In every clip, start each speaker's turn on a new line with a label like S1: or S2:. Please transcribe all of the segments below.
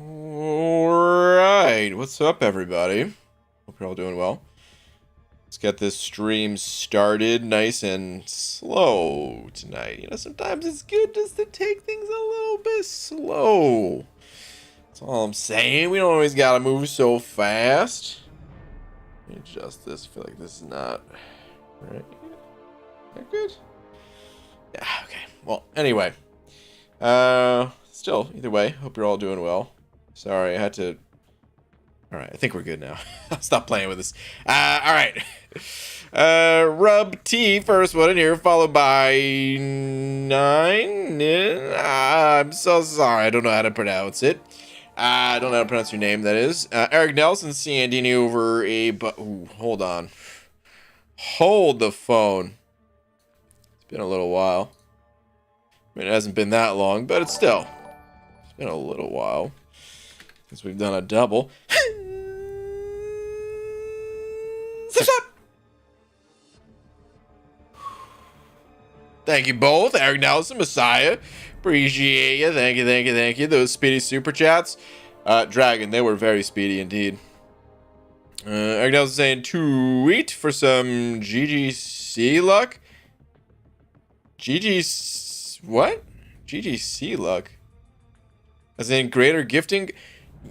S1: Alright, what's up everybody? Hope you're all doing well. Let's get this stream started nice and slow tonight. You know, sometimes it's good just to take things a little bit slow. That's all I'm saying. We don't always gotta move so fast. Let me adjust this. I feel like this is not right. That good? Yeah, okay. Well, anyway. Still, either way, hope you're all doing well. Sorry, I had to... Alright, I think we're good now. I'll stop playing with this. Alright. Rub T, first one in here, followed by 9. I'm so sorry, I don't know how to pronounce it. I don't know how to pronounce your name, that is. Eric Nelson, Sandini over a... Ooh, hold on. Hold the phone. It's been a little while. I mean, it hasn't been that long, but it's still... It's been a little while since we've done a double. Thank you both, Eric Nelson, Messiah. Appreciate you. Thank you, thank you, thank you. Those speedy super chats. Dragon, they were very speedy indeed. Eric Nelson saying tweet for some GGC luck. What? GGC luck? As in greater gifting?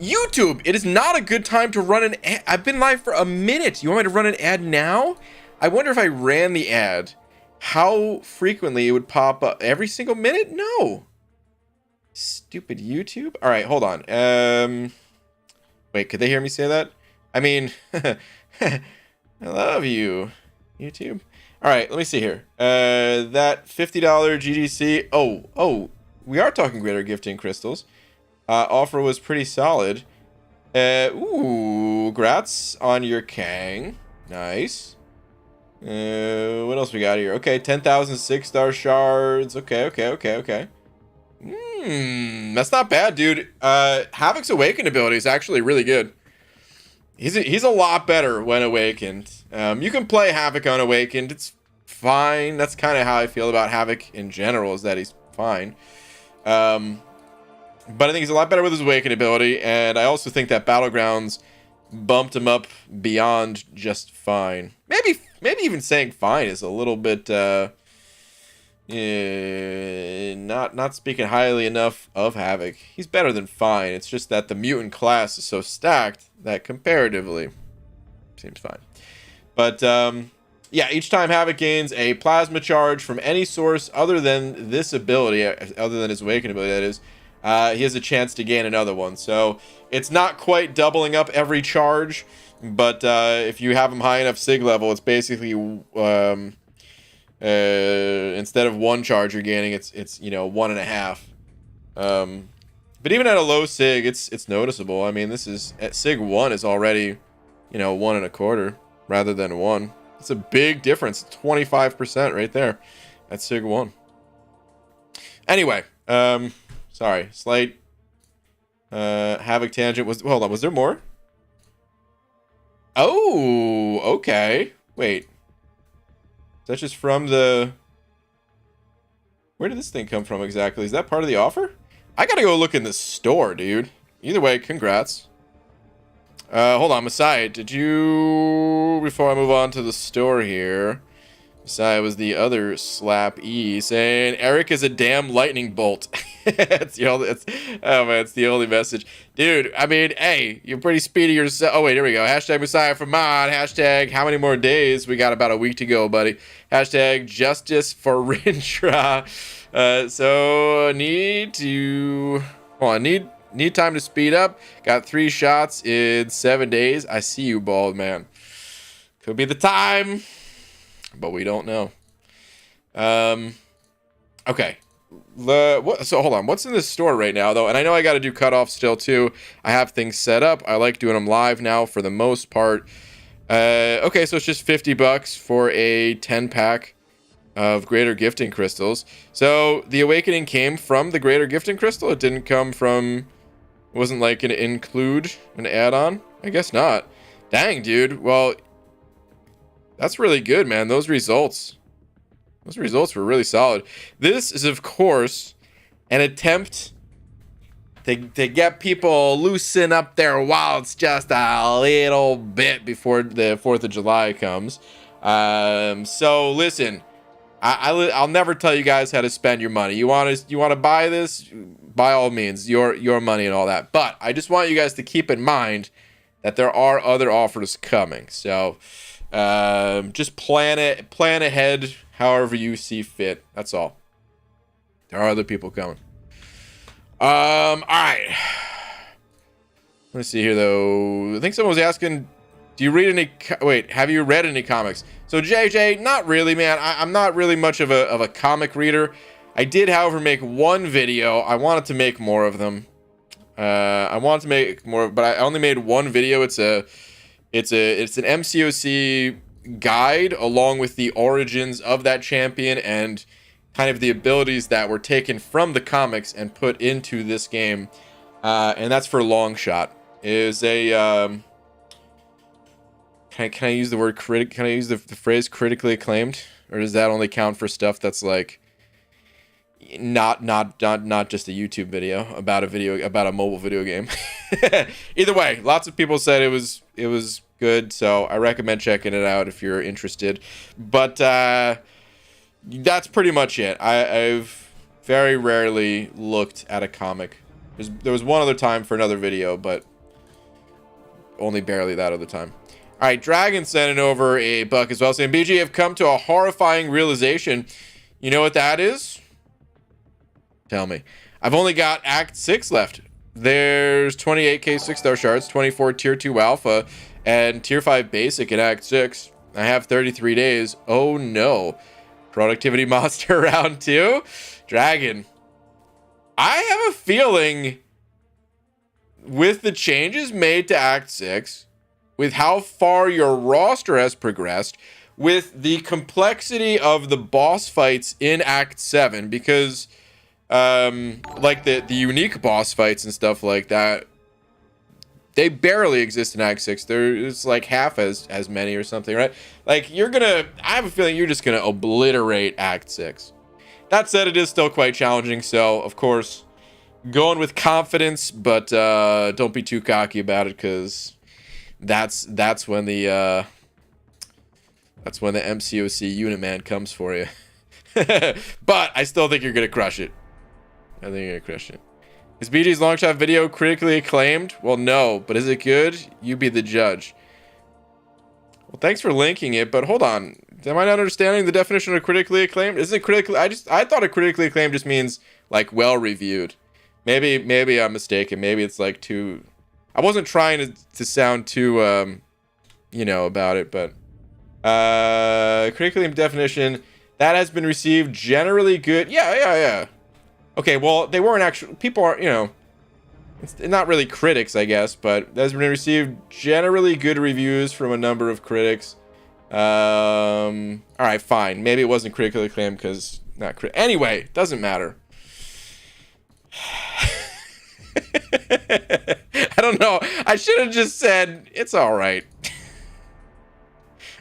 S1: YouTube, it is not a good time to run an ad. I've been live for a minute. You want me to run an ad now? I wonder if I ran the ad, how frequently it would pop up. Every single minute? No. Stupid YouTube. All right, hold on. Wait, could they hear me say that? I mean, I love you, YouTube. All right, let me see here. That $50 GGC. Oh, we are talking greater gifting crystals. Offer was pretty solid. Ooh, grats on your Kang. Nice. What else we got here? Okay, 10,000 6-star shards. Okay. That's not bad, dude. Havok's Awakened ability is actually really good. He's a lot better when awakened. You can play Havok unawakened. It's fine. That's kind of how I feel about Havok in general, is that he's fine. But I think he's a lot better with his Awakened ability, and I also think that Battlegrounds bumped him up beyond just fine. Maybe even saying fine is a little bit not speaking highly enough of Havok. He's better than fine. It's just that the mutant class is so stacked that comparatively seems fine. But yeah, each time Havok gains a plasma charge from any source other than this ability, other than his Awakened ability, that is, he has a chance to gain another one. So it's not quite doubling up every charge, but if you have him high enough sig level, it's basically instead of one charge you're gaining, it's 1.5. But even at a low sig, it's noticeable. I mean, this is at sig 1 is already 1.25 rather than 1. It's a big difference. 25% right there at sig 1. Anyway, sorry, slight Havok tangent. Hold on, was there more? Oh, okay. Wait. Is that just from the... Where did this thing come from exactly? Is that part of the offer? I gotta go look in the store, dude. Either way, congrats. Hold on, Messiah, did you... Before I move on to the store here... Messiah was the other slap E saying Eric is a damn lightning bolt. It's the only message. Dude, I mean, hey, you're pretty speedy yourself. Oh, wait, here we go. Hashtag Messiah for mod. Hashtag how many more days? We got about a week to go, buddy. Hashtag justice for Rintra. So need time to speed up. Got 3 shots in 7 days. I see you, bald man. Could be the time. But we don't know. Okay. So hold on. What's in this store right now, though? And I know I got to do cutoff still, too. I have things set up. I like doing them live now for the most part. Okay, so it's just $50 for a 10-pack of greater gifting crystals. So the awakening came from the greater gifting crystal? It didn't come from... It wasn't like an include, an add-on? I guess not. Dang, dude. Well... That's really good, man. Those results were really solid. This is, of course, an attempt to get people loosen up their wallets just a little bit before the 4th of July comes. So listen, I'll never tell you guys how to spend your money. You want to buy this, by all means, your money and all that. But I just want you guys to keep in mind that there are other offers coming. So just plan ahead however you see fit. That's all. There are other people coming. All right. Let's see here, though. I think someone was asking, do you read any... have you read any comics? So, JJ, not really, man. I'm not really much of a comic reader. I did, however, make one video. I wanted to make more of them. I wanted to make more, but I only made one video. It's an MCOC guide along with the origins of that champion and kind of the abilities that were taken from the comics and put into this game. And that's for Longshot. Is a can I use the word critic? Can I use the phrase critically acclaimed, or does that only count for stuff that's like not just a YouTube video about a mobile video game? Either way, lots of people said it was good, so I recommend checking it out if you're interested. But that's pretty much it. I've very rarely looked at a comic. There was one other time for another video, but only barely that other time. All right, Dragon sending over a buck as well, saying, BG, have come to a horrifying realization. You know what that is? Tell me. I've only got Act 6 left. There's 28k 6-star shards, 24 Tier 2 Alpha, and Tier 5 Basic in Act 6. I have 33 days. Oh no. Productivity monster round 2? Dragon. I have a feeling with the changes made to Act 6, with how far your roster has progressed, with the complexity of the boss fights in Act 7, because like the unique boss fights and stuff like that, they barely exist in Act 6. It's like half as many or something, right? Like I have a feeling you're just gonna obliterate Act 6. That said, it is still quite challenging, so of course, going with confidence, but don't be too cocky about it, because that's when the MCOC unit man comes for you. But I still think you're gonna crush it. I think you're gonna crush it. Is BG's long shot video critically acclaimed? Well, no, but is it good? You be the judge. Well, thanks for linking it, but hold on. Am I not understanding the definition of critically acclaimed? Isn't it critically? I thought a critically acclaimed just means like well reviewed. Maybe I'm mistaken. Maybe it's like too. I wasn't trying to sound too about it, but critically acclaimed definition that has been received generally good. Yeah. Okay, well, they weren't actually... People are, it's not really critics, I guess, but has been received generally good reviews from a number of critics. All right, fine. Maybe it wasn't critically acclaimed because... Anyway, doesn't matter. I don't know. I should have just said, it's all right.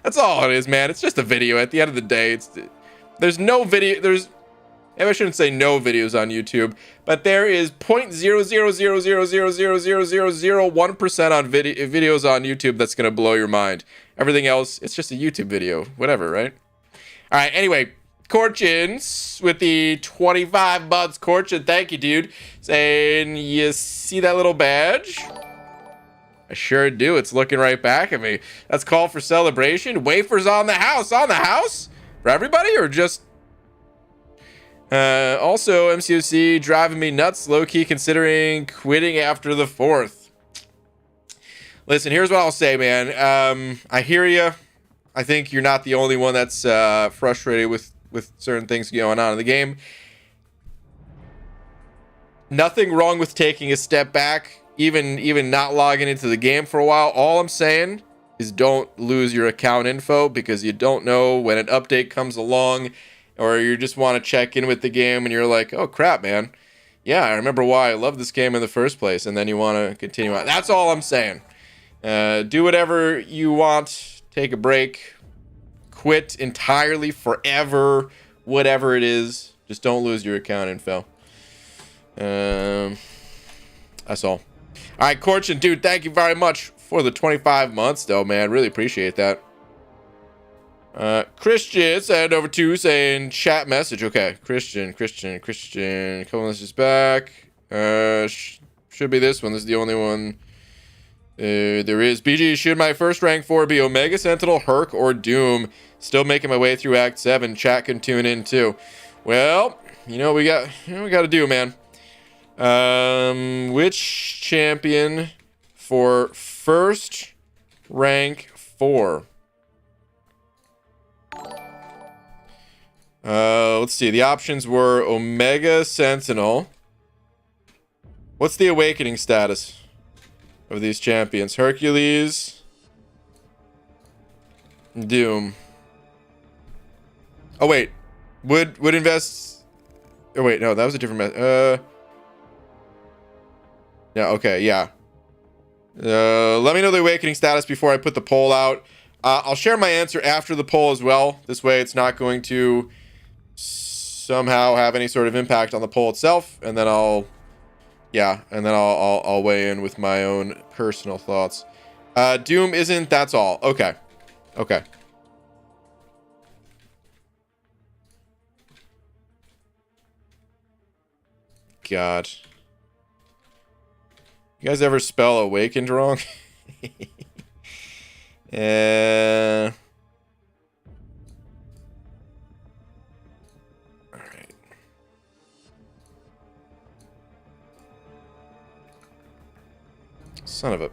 S1: That's all it is, man. It's just a video. At the end of the day, there's no video... Maybe I shouldn't say no videos on YouTube, but there is 0.000000001% on videos on YouTube that's going to blow your mind. Everything else, it's just a YouTube video. Whatever, right? All right, anyway, Corchins with the 25 bucks. Corchin, thank you, dude. Saying, you see that little badge? I sure do. It's looking right back at me. That's call for celebration. Wafers on the house. On the house? For everybody or just... Also, MCOC driving me nuts, low-key considering quitting after the 4th. Listen, here's what I'll say, man. I hear you. I think you're not the only one that's frustrated with certain things going on in the game. Nothing wrong with taking a step back, even not logging into the game for a while. All I'm saying is don't lose your account info, because you don't know when an update comes along, or you just want to check in with the game and you're like, oh crap, man. Yeah, I remember why I love this game in the first place. And then you want to continue on. That's all I'm saying. Do whatever you want. Take a break. Quit entirely, forever. Whatever it is. Just don't lose your account info. That's all. All right, Corchin, dude, thank you very much for the 25 months, though, man. Really appreciate that. Christian sent over to saying chat message. Okay, Christian. A couple messages back. Should be this one. This is the only one. There is. BG, should my first rank 4 be Omega Sentinel, Herc, or Doom? Still making my way through Act 7. Chat can tune in too. Well, you know we got to do, man. Which champion for first rank 4? Let's see. The options were Omega Sentinel. What's the awakening status of these champions? Hercules, Doom. Oh wait, would invest. Oh wait, no, that was a different. Yeah. Okay. Yeah. Let me know the awakening status before I put the poll out. I'll share my answer after the poll as well. This way, it's not going to somehow have any sort of impact on the poll itself, and then I'll weigh in with my own personal thoughts. Doom isn't. That's all. Okay. Okay. God. You guys ever spell awakened wrong? Alright. Son of a...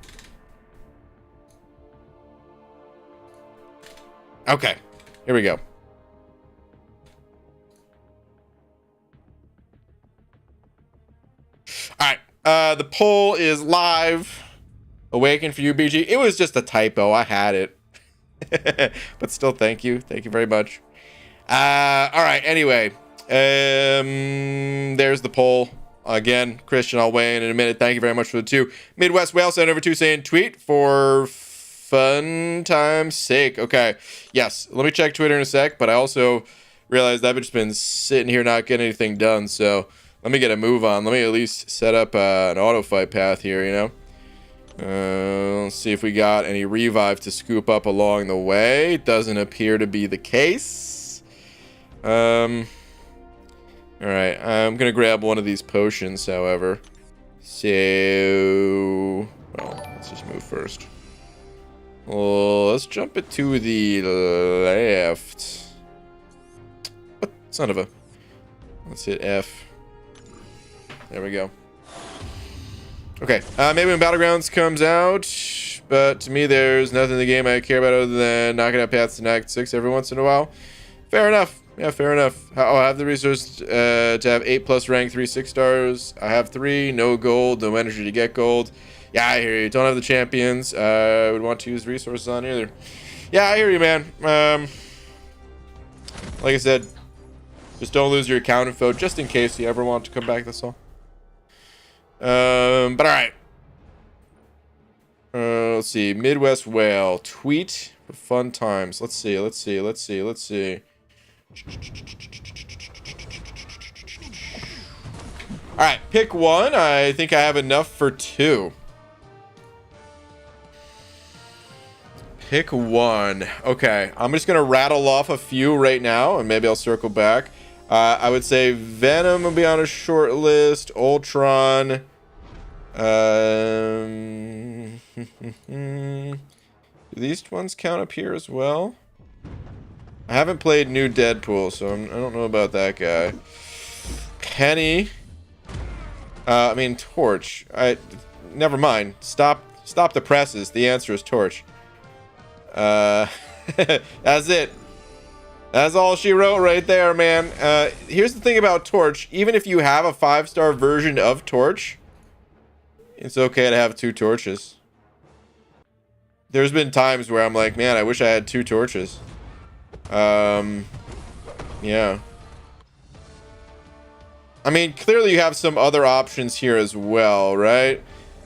S1: Okay. Here we go. Alright. The poll is live. Awaken for you, BG. It was just a typo. I had it. But still, thank you. Thank you very much. Alright, anyway. There's the poll. Again, Christian, I'll weigh in a minute. Thank you very much for the 2. Midwest Whale sent over 2 saying tweet for fun time's sake. Okay. Yes. Let me check Twitter in a sec, but I also realized I've just been sitting here not getting anything done, so let me get a move on. Let me at least set up an auto fight path here, you know? Let's see if we got any revive to scoop up along the way. Doesn't appear to be the case. Alright, I'm gonna grab one of these potions, however. So... well, let's just move first. Well, let's jump it to the left. What? Son of a... let's hit F. There we go. Okay, maybe when Battlegrounds comes out, but to me there's nothing in the game I care about other than knocking out paths in Act 6 every once in a while. Fair enough. Yeah, fair enough. I'll have the resource to have 8+ rank 3 6 stars. I have 3, no gold, no energy to get gold. Yeah, I hear you. Don't have the champions. I would want to use resources on either. Yeah, I hear you, man. Like I said, just don't lose your account info just in case you ever want to come back, that's all. But alright. Let's see. Midwest Whale. Tweet for fun times. Let's see. Alright, pick one. I think I have enough for 2. Pick one. Okay, I'm just gonna rattle off a few right now, and maybe I'll circle back. I would say Venom will be on a short list. Ultron. Do these ones count up here as well? I haven't played New Deadpool, so I don't know about that guy. Penny. I mean, Torch. Never mind. Stop the presses. The answer is Torch. That's it. That's all she wrote right there, man. Here's the thing about Torch. Even if you have a 5-star version of Torch, it's okay to have 2 torches. There's been times where I'm like, man, I wish I had 2 torches. Yeah. I mean, clearly you have some other options here as well, right?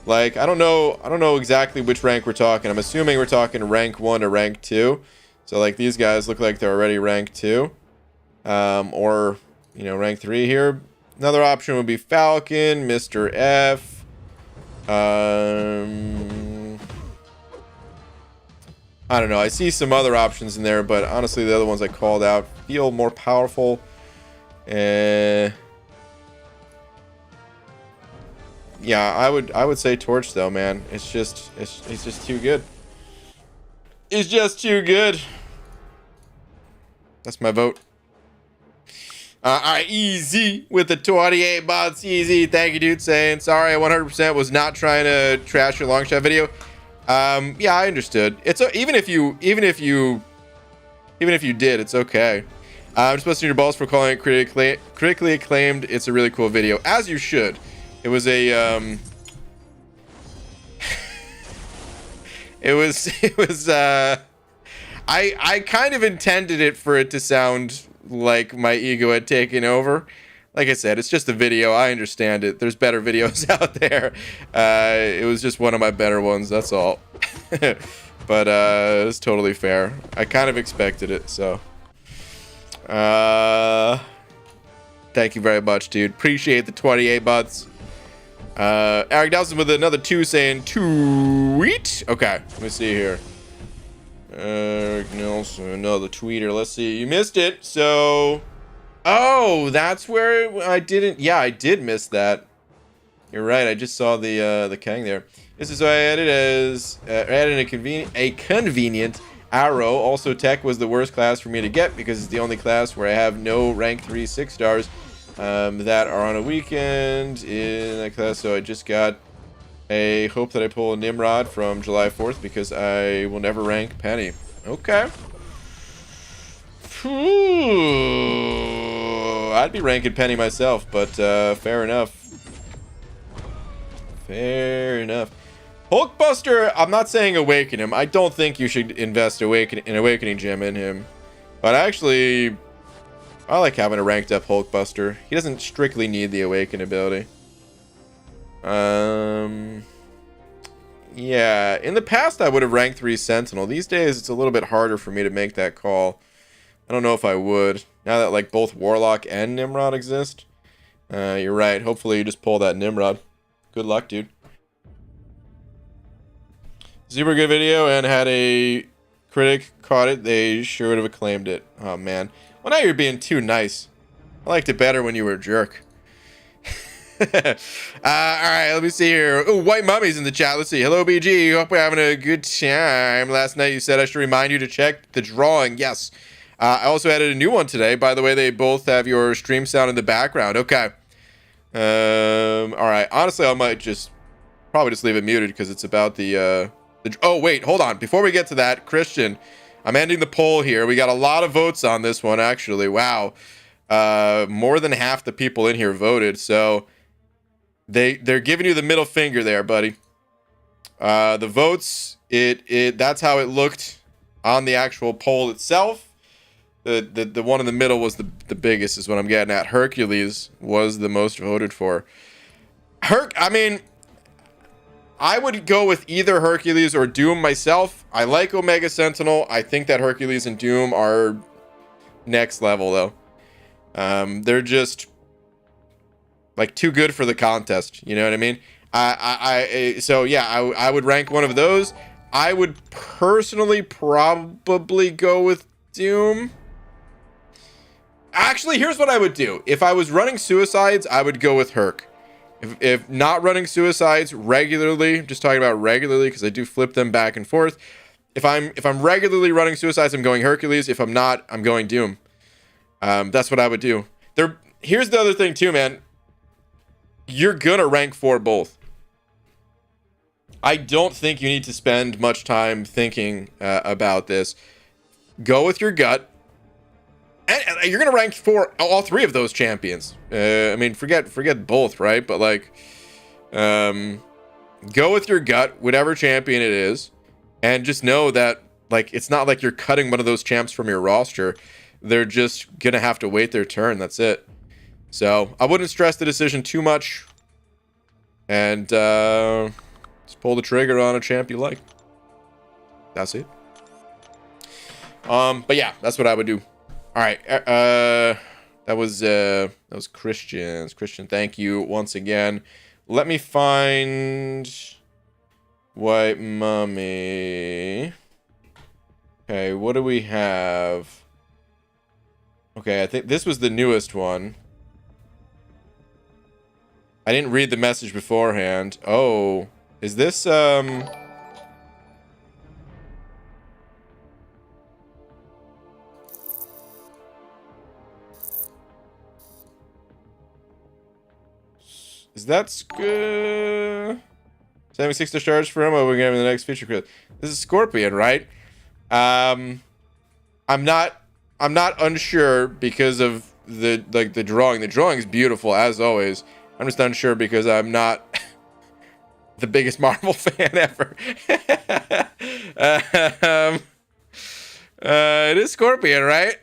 S1: Like, I don't know exactly which rank we're talking. I'm assuming we're talking rank 1 or rank 2. So, like, these guys look like they're already rank 2. Or, you know, rank 3 here. Another option would be Falcon, Mr. F. I don't know. I see some other options in there, but honestly, the other ones I called out feel more powerful. Yeah, I would say Torch though, man. It's just too good. It's just too good. That's my vote. All right, easy with the 28 bots. Easy. Thank you, dude. Saying sorry. I 100% was not trying to trash your long shot video. Yeah, I understood. It's even if you did, it's okay. I'm just busting your balls for calling it critically acclaimed. It's a really cool video, as you should. It was a I kind of intended it for it to sound like my ego had taken over. Like I said, it's just a video. I understand it. There's better videos out there. It was just one of my better ones. That's all. But it was totally fair. I kind of expected it. So, thank you very much, dude. Appreciate the 28 bucks. Eric Nelson with another 2 saying tweet. Okay, let me see here. Eric Nelson, another tweeter. Let's see. You missed it. So. Oh, that's where I didn't. Yeah, I did miss that. You're right. I just saw the Kang there. This is why I added a convenient arrow. Also, tech was the worst class for me to get because it's the only class where I have no rank 3 6 stars that are on a weekend in that class. So I just got a hope that I pull a Nimrod from July 4th because I will never rank Penny. Okay. I'd be ranking Penny myself, but fair enough. Fair enough. Hulkbuster, I'm not saying awaken him. I don't think you should invest an awakening gem in him. But actually, I like having a ranked up Hulkbuster. He doesn't strictly need the awaken ability. Yeah, in the past I would have ranked 3 Sentinel. These days it's a little bit harder for me to make that call. I don't know if I would. Now that like both Warlock and Nimrod exist. You're right. Hopefully you just pull that Nimrod. Good luck, dude. Super good video, and had a critic caught it, they sure would have acclaimed it. Oh man. Well, now you're being too nice. I liked it better when you were a jerk. Alright, let me see here. Oh, White Mummy's in the chat. Let's see. Hello, BG. Hope we're having a good time. Last night you said I should remind you to check the drawing. Yes. I also added a new one today. By the way, they both have your stream sound in the background. Okay. Alright. Honestly, I might probably just leave it muted because it's about the oh, wait. Hold on. Before we get to that, Christian, I'm ending the poll here. We got a lot of votes on this one, actually. Wow. More than half the people in here voted. So they're giving you the middle finger there, buddy. The votes, that's how it looked on the actual poll itself. The one in the middle was the biggest, is what I'm getting at. Hercules was the most voted for. I mean, I would go with either Hercules or Doom myself. I like Omega Sentinel. I think that Hercules and Doom are next level, though. They're just like too good for the contest. You know what I mean? So yeah, I would rank one of those. I would personally probably go with Doom. Actually, here's what I would do. If I was running Suicides, I would go with Herc. If not running Suicides regularly, I'm just talking about regularly because I do flip them back and forth. If I'm regularly running Suicides, I'm going Hercules. If I'm not, I'm going Doom. That's what I would do. Here's the other thing too, man. You're gonna rank 4 both. I don't think you need to spend much time thinking about this. Go with your gut. And you're gonna rank 4 all 3 of those champions. I mean, forget both, right? But like, go with your gut, whatever champion it is, and just know that like it's not like you're cutting one of those champs from your roster. They're just gonna have to wait their turn. That's it. So I wouldn't stress the decision too much, and just pull the trigger on a champ you like. That's it. But yeah, that's what I would do. All right, that was Christian. Christian, thank you once again Let me find White Mummy. Okay, what do we have? Okay, I think this was the newest one. I didn't read the message beforehand. Oh, is this, is that good? 76 discharge for him. We're getting the next feature. This is Scorpion, right? I'm not unsure because of the drawing. The drawing is beautiful as always. I'm just unsure because I'm not the biggest Marvel fan ever. It is Scorpion, right?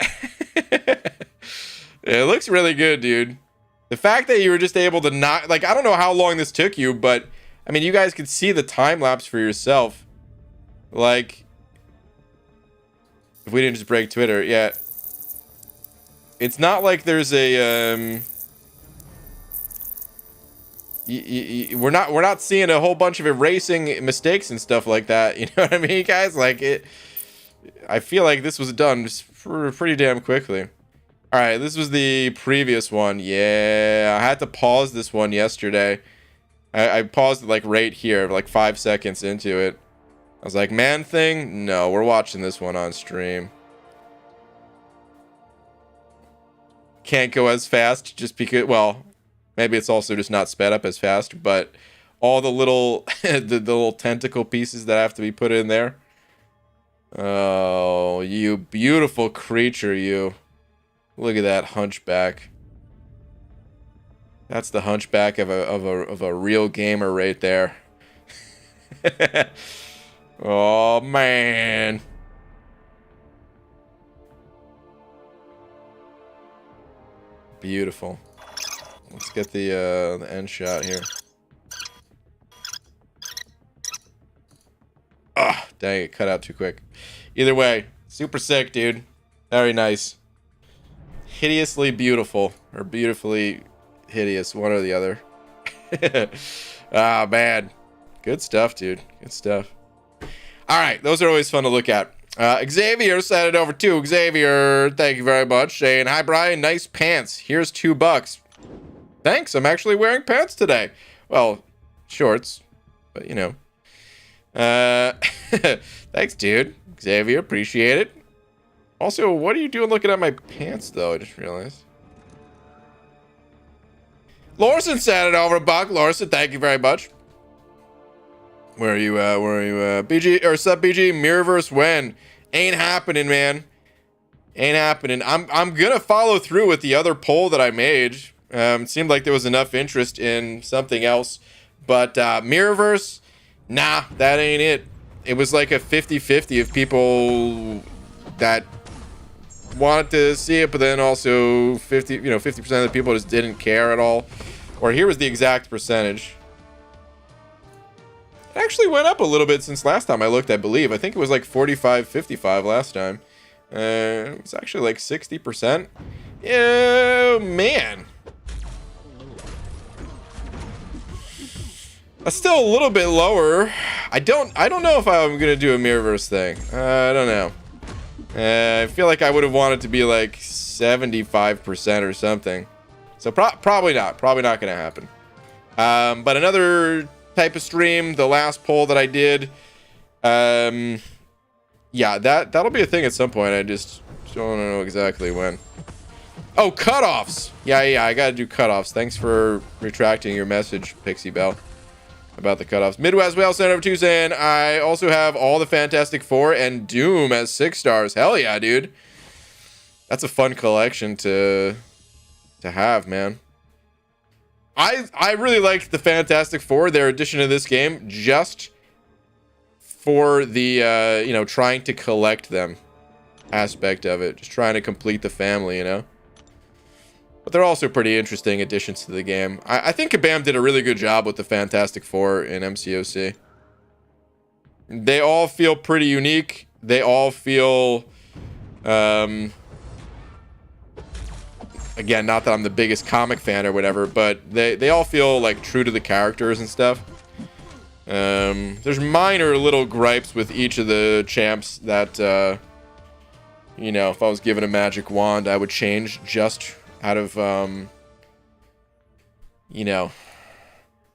S1: It looks really good, dude. The fact that you were just able to not, like, I don't know how long this took you, but I mean, you guys could see the time lapse for yourself. Like, if we didn't just break Twitter, yeah. It's not like there's a we're not seeing a whole bunch of erasing mistakes and stuff like that. You know what I mean, guys? Like it. I feel like this was done pretty damn quickly. All right, this was the previous one. Yeah, I had to pause this one yesterday. I paused it like right here, like 5 seconds into it. I was like, Man Thing? No, we're watching this one on stream. Can't go as fast just because, well, maybe it's also just not sped up as fast, but all the little the little tentacle pieces that have to be put in there. Oh, you beautiful creature, you. Look at that hunchback. That's the hunchback of a real gamer right there. Oh man. Beautiful. Let's get the end shot here. Ah, dang it, cut out too quick. Either way, super sick, dude. Very nice. Hideously beautiful, or beautifully hideous, one or the other. Ah, man. Good stuff, dude. Good stuff. All right, those are always fun to look at. Xavier sent it over too. Xavier, thank you very much. Saying, hi, Brian, nice pants. Here's $2. Thanks, I'm actually wearing pants today. Well, shorts, but you know. Thanks, dude. Xavier, appreciate it. Also, what are you doing looking at my pants, though? I just realized. Lorson sent it over $1. Lorson, thank you very much. Where are you at? Where are you at? BG, or sub BG, Mirrorverse when? Ain't happening, man. Ain't happening. I'm gonna follow through with the other poll that I made. It seemed like there was enough interest in something else. But Mirrorverse, nah, that ain't it. It was like a 50-50 of people that wanted to see it, but then also 50% of the people just didn't care at all. Or here was the exact percentage. It actually went up a little bit since last time I looked, I believe. I think it was like 45-55 last time. It was actually like 60%. Yeah, man. That's still a little bit lower. I don't know if I'm gonna do a Mirrorverse thing. I don't know. I feel like I would have wanted to be like 75% or something. So probably not. Probably not gonna happen. But another type of stream, the last poll that I did, yeah, that'll be a thing at some point. I just don't know exactly when. Oh, cutoffs. Yeah, I gotta do cutoffs. Thanks for retracting your message, Pixie Bell, about the cutoffs. Midwest Whale sent over 2 saying, I also have all the Fantastic Four and Doom as 6 stars. Hell yeah, dude. That's a fun collection to have, man. I really liked the Fantastic Four, their addition to this game, just for the, you know, trying to collect them aspect of it. Just trying to complete the family, you know? But they're also pretty interesting additions to the game. I think Kabam did a really good job with the Fantastic Four in MCOC. They all feel pretty unique. They all feel, Again, not that I'm the biggest comic fan or whatever, but they all feel like true to the characters and stuff. There's minor little gripes with each of the champs that, you know, if I was given a magic wand, I would change just out of, you know,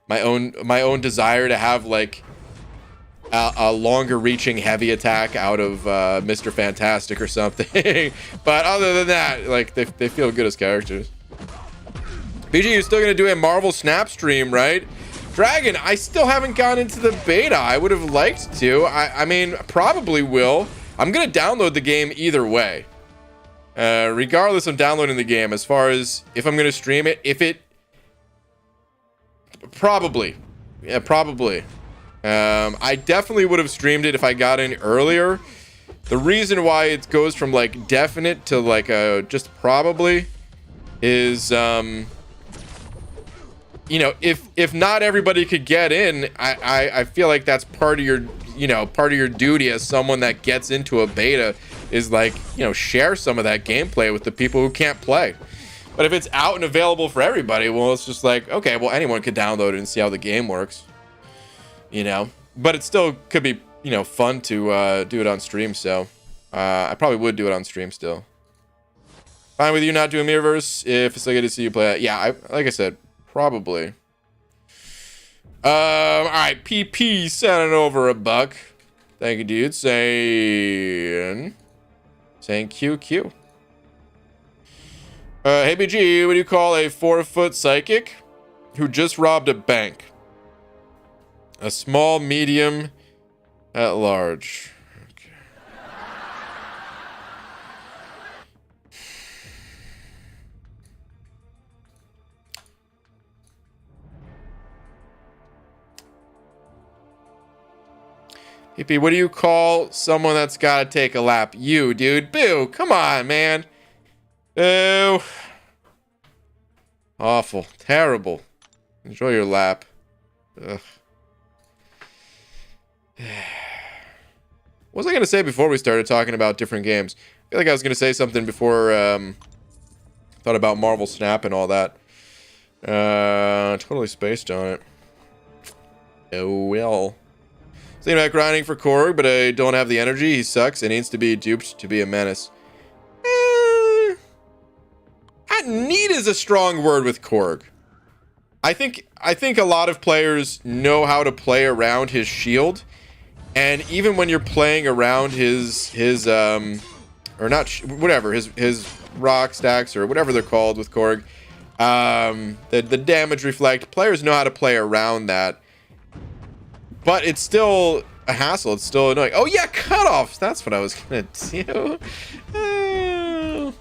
S1: my own desire to have like a longer reaching heavy attack out of Mr. Fantastic or something. But other than that, like they feel good as characters. BG, you're still gonna do a Marvel Snap stream, right? Dragon, I still haven't gone into the beta. I would have liked to. I mean, probably will. I'm gonna download the game either way. Regardless of downloading the game, as far as if I'm gonna stream it, probably. Yeah, probably. I definitely would have streamed it if I got in earlier. The reason why it goes from like definite to like just probably is you know, if not everybody could get in, I feel like that's part of your, you know, part of your duty as someone that gets into a beta is like, you know, share some of that gameplay with the people who can't play. But if it's out and available for everybody, well, it's just like, okay, well, anyone could download it and see how the game works, you know. But it still could be, you know, fun to do it on stream. So I probably would do it on stream still. Fine with you not doing Mirrorverse if it's like good to see you play it. Yeah, like I said, probably. All right, PP sending over $1. Thank you, dude. Saying QQ. Hey, BG, what do you call a 4-foot psychic who just robbed a bank? A small, medium, at large. Okay. Hippie, what do you call someone that's got to take a lap? You, dude. Boo. Come on, man. Boo. Awful. Terrible. Enjoy your lap. Ugh. What was I going to say before we started talking about different games? I feel like I was going to say something before thought about Marvel Snap and all that. Totally spaced on it. Oh well. Thinking about grinding for Korg, but I don't have the energy. He sucks and needs to be duped to be a menace. Neat is a strong word with Korg. I think a lot of players know how to play around his shield, and even when you're playing around his or not whatever his rock stacks or whatever they're called with Korg, the damage reflect, players know how to play around that. But it's still a hassle. It's still annoying. Oh, yeah, cutoffs. That's what I was going to do.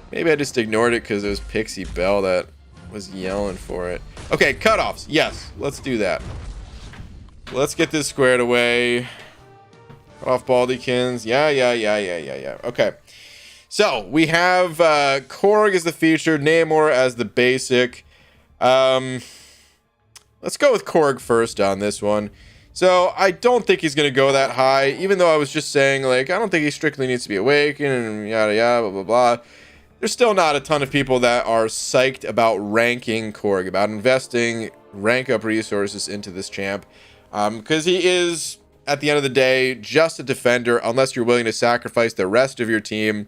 S1: Maybe I just ignored it because it was Pixie Bell that was yelling for it. Okay, cutoffs. Yes, let's do that. Let's get this squared away. Cut off Baldykins. Yeah. Okay. So, we have Korg as the featured, Namor as the basic. Let's go with Korg first on this one. So, I don't think he's going to go that high, even though I was just saying, like, I don't think he strictly needs to be awakened, and yada yada, blah, blah, blah. There's still not a ton of people that are psyched about ranking Korg, about investing rank up resources into this champ. Because he is, at the end of the day, just a defender, unless you're willing to sacrifice the rest of your team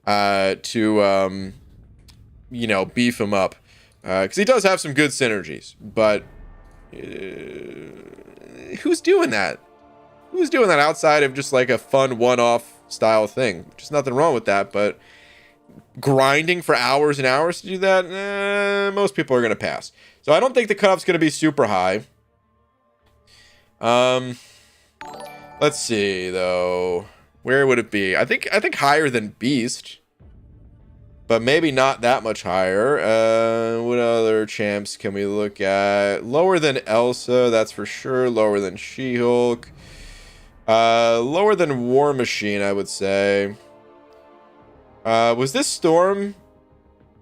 S1: to, you know, beef him up. Because he does have some good synergies, but... who's doing that? Who's doing that outside of just like a fun one-off style thing? There's nothing wrong with that, but grinding for hours and hours to do that, most people are going to pass. So I don't think the cutoff's going to be super high. Let's see though. Where would it be? I think higher than Beast, but maybe not that much higher. What other champs can we look at? Lower than Elsa, that's for sure. Lower than She-Hulk. Lower than War Machine, I would say. Was this Storm?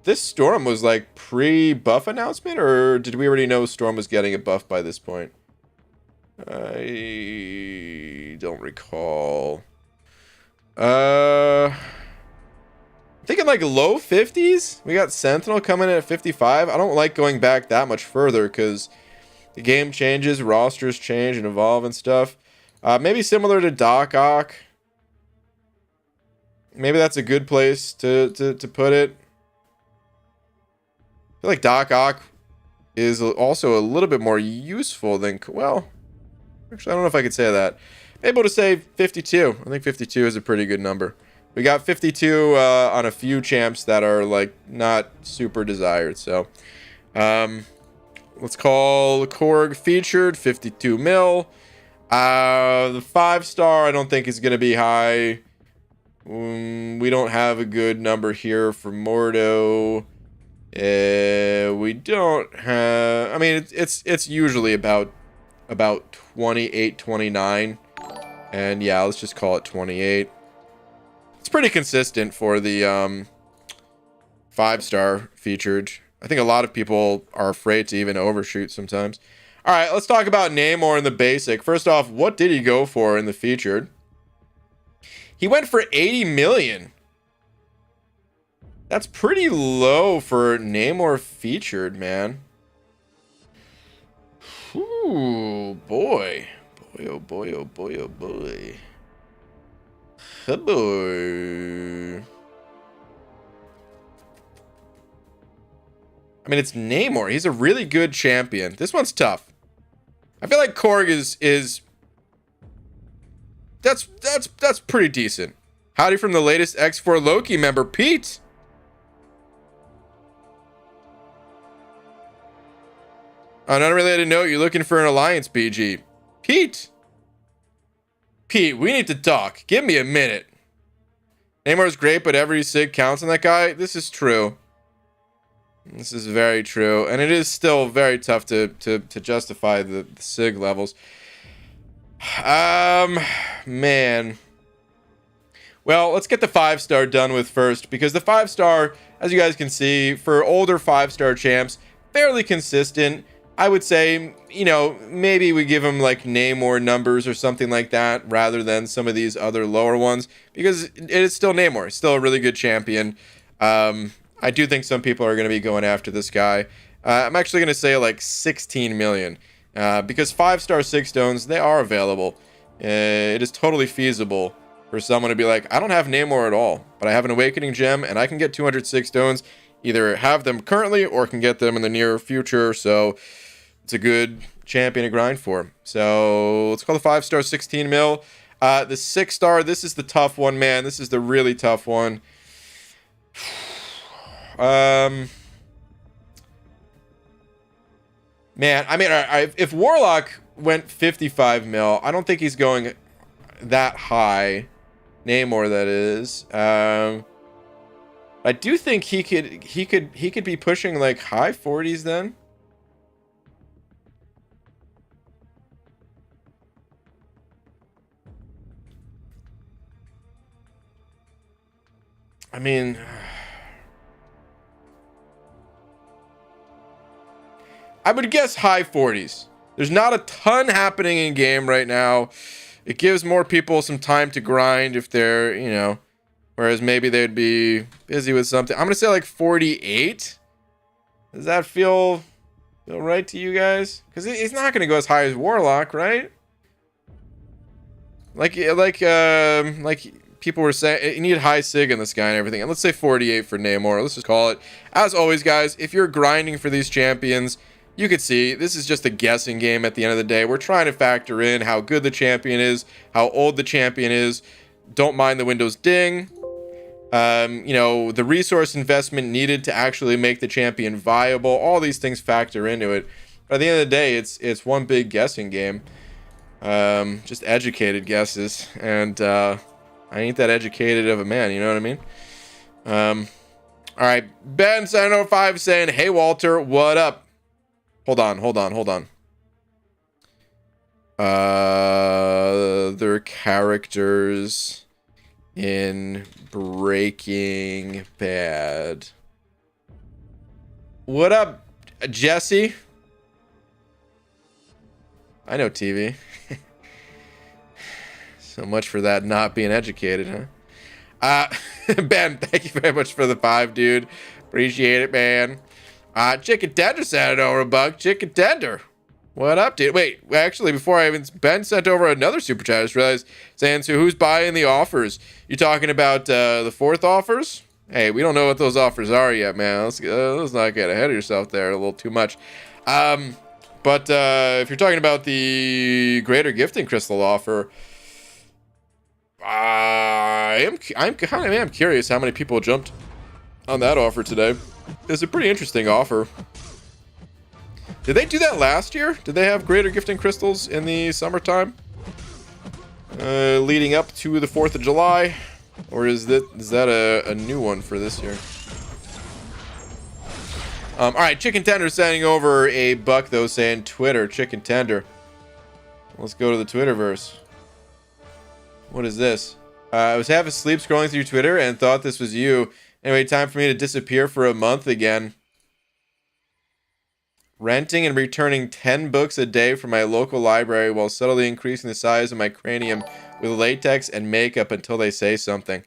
S1: This Storm was like pre-buff announcement, or did we already know Storm was getting a buff by this point? I don't recall. I'm thinking like low 50s. We got Sentinel coming in at 55. I don't like going back that much further because the game changes, rosters change and evolve and stuff. Maybe similar to Doc Ock. Maybe that's a good place to put it. I feel like Doc Ock is also a little bit more useful than, well, actually, I don't know if I could say that. Maybe we'll just say 52. I think 52 is a pretty good number. We got 52 on a few champs that are like not super desired. So let's call Korg featured 52 mil. The 5-star I don't think is going to be high. We don't have a good number here for Mordo. We don't have, I mean, it's usually about 28, 29. And yeah, let's just call it 28. It's pretty consistent for the 5-star featured. I think a lot of people are afraid to even overshoot sometimes. All right, let's talk about Namor in the basic. First off, what did he go for in the featured? He went for 80 million. That's pretty low for Namor featured, man. Ooh, boy. Boy, oh boy, oh boy, oh boy. Oh boy. I mean, it's Namor. He's a really good champion. This one's tough. I feel like Korg is that's pretty decent. Howdy from the latest X4 Loki member, Pete. On an unrelated note, you're looking for an alliance, BG. Pete, we need to talk. Give me a minute. Namor's great, but every sig counts on that guy. This is true. This is very true. And it is still very tough to justify the sig levels. Man. Well, let's get the 5-star done with first, because the 5-star, as you guys can see, for older 5-star champs, fairly consistent. I would say, you know, maybe we give him like Namor numbers or something like that rather than some of these other lower ones, because it is still Namor. It's still a really good champion. I do think some people are going to be going after this guy. I'm actually going to say like 16 million because 5-star 6 stones, they are available. It is totally feasible for someone to be like, I don't have Namor at all, but I have an Awakening Gem and I can get 206 stones, either have them currently or can get them in the near future. So it's a good champion to grind for. So let's call the 5-star 16 mil. The 6-star, this is the tough one, man. This is the really tough one. Man, I mean, if Warlock went 55 mil, I don't think he's going that high. Namor, that is. I do think he could be pushing like high 40s then. I mean, I would guess high 40s. There's not a ton happening in game right now. It gives more people some time to grind if they're, you know, whereas maybe they'd be busy with something. I'm going to say like 48. Does that feel right to you guys? Because he's not going to go as high as Warlock, right? Like people were saying, you need high sig in this guy and everything. And let's say 48 for Namor. Let's just call it. As always, guys, if you're grinding for these champions, you could see this is just a guessing game at the end of the day. We're trying to factor in how good the champion is, how old the champion is. Don't mind the Windows ding. You know, the resource investment needed to actually make the champion viable. All these things factor into it. But at the end of the day, it's one big guessing game. Just educated guesses. And I ain't that educated of a man, you know what I mean? All right, Ben705 saying, hey, Walter, what up? Hold on. Their characters in Breaking Bad. What up, Jesse? I know TV. So much for that not being educated, huh? Ben, thank you very much for the 5, dude. Appreciate it, man. Chicken Tender sent it over a buck. Chicken Tender. What up, dude? Wait, actually, before I even... Ben sent over another super chat. I just realized, saying, so who's buying the offers? You talking about the 4th offers? Hey, we don't know what those offers are yet, man. Let's not get ahead of yourself there a little too much. But if you're talking about the greater gifting crystal offer, I'm curious how many people jumped on that offer today. It's a pretty interesting offer. Did they do that last year? Did they have greater gifting crystals in the summertime? Leading up to the 4th of July? Or is that a new one for this year? Alright, Chicken Tender sending over a buck, though, saying Twitter, Chicken Tender. Let's go to the Twitterverse. What is this? I was half asleep scrolling through Twitter and thought this was you. Anyway, time for me to disappear for a month again. Renting and returning 10 books a day from my local library while subtly increasing the size of my cranium with latex and makeup until they say something.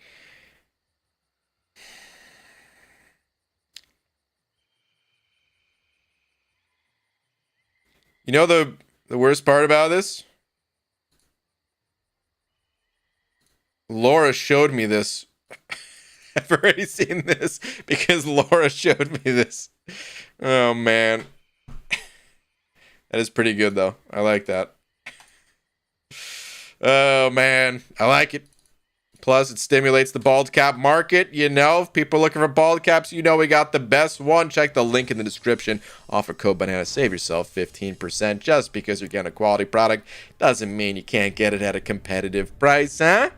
S1: You know the worst part about this? Laura showed me this. I've already seen this because Laura showed me this. Oh, man. That is pretty good, though. I like that. Oh, man. I like it. Plus, it stimulates the bald cap market. You know, if people are looking for bald caps, you know we got the best one. Check the link in the description. Offer code BANANA. Save yourself 15%. Just because you're getting a quality product doesn't mean you can't get it at a competitive price, huh?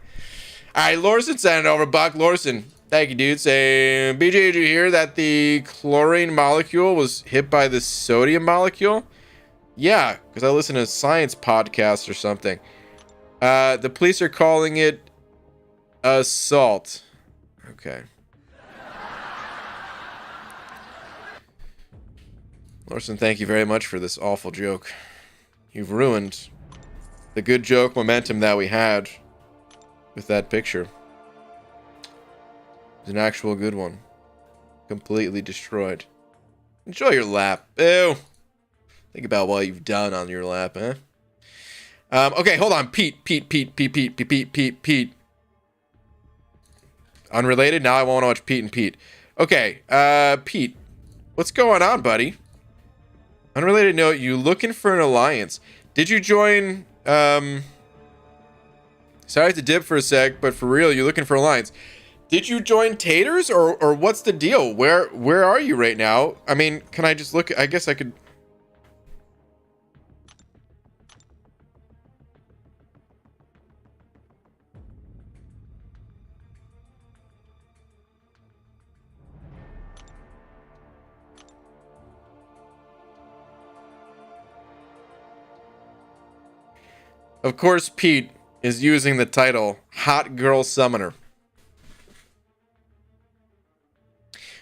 S1: All right, Lorson sent it over, Buck. Lorson, thank you, dude. Say, BJ, did you hear that the chlorine molecule was hit by the sodium molecule? Yeah, because I listen to science podcasts or something. The police are calling it assault. Okay. Lorson, thank you very much for this awful joke. You've ruined the good joke momentum that we had with that picture. It was an actual good one. Completely destroyed. Enjoy your lap. Ew. Think about what you've done on your lap, huh? Okay, hold on. Pete. Unrelated? Now I want to watch Pete and Pete. Okay, Pete. What's going on, buddy? Unrelated note, you looking for an alliance. Did you join, sorry to dip for a sec, but for real, you're looking for alliance. Did you join Taters, or what's the deal? Where are you right now? I mean, can I just look? I guess I could... Of course, Pete is using the title Hot Girl Summoner.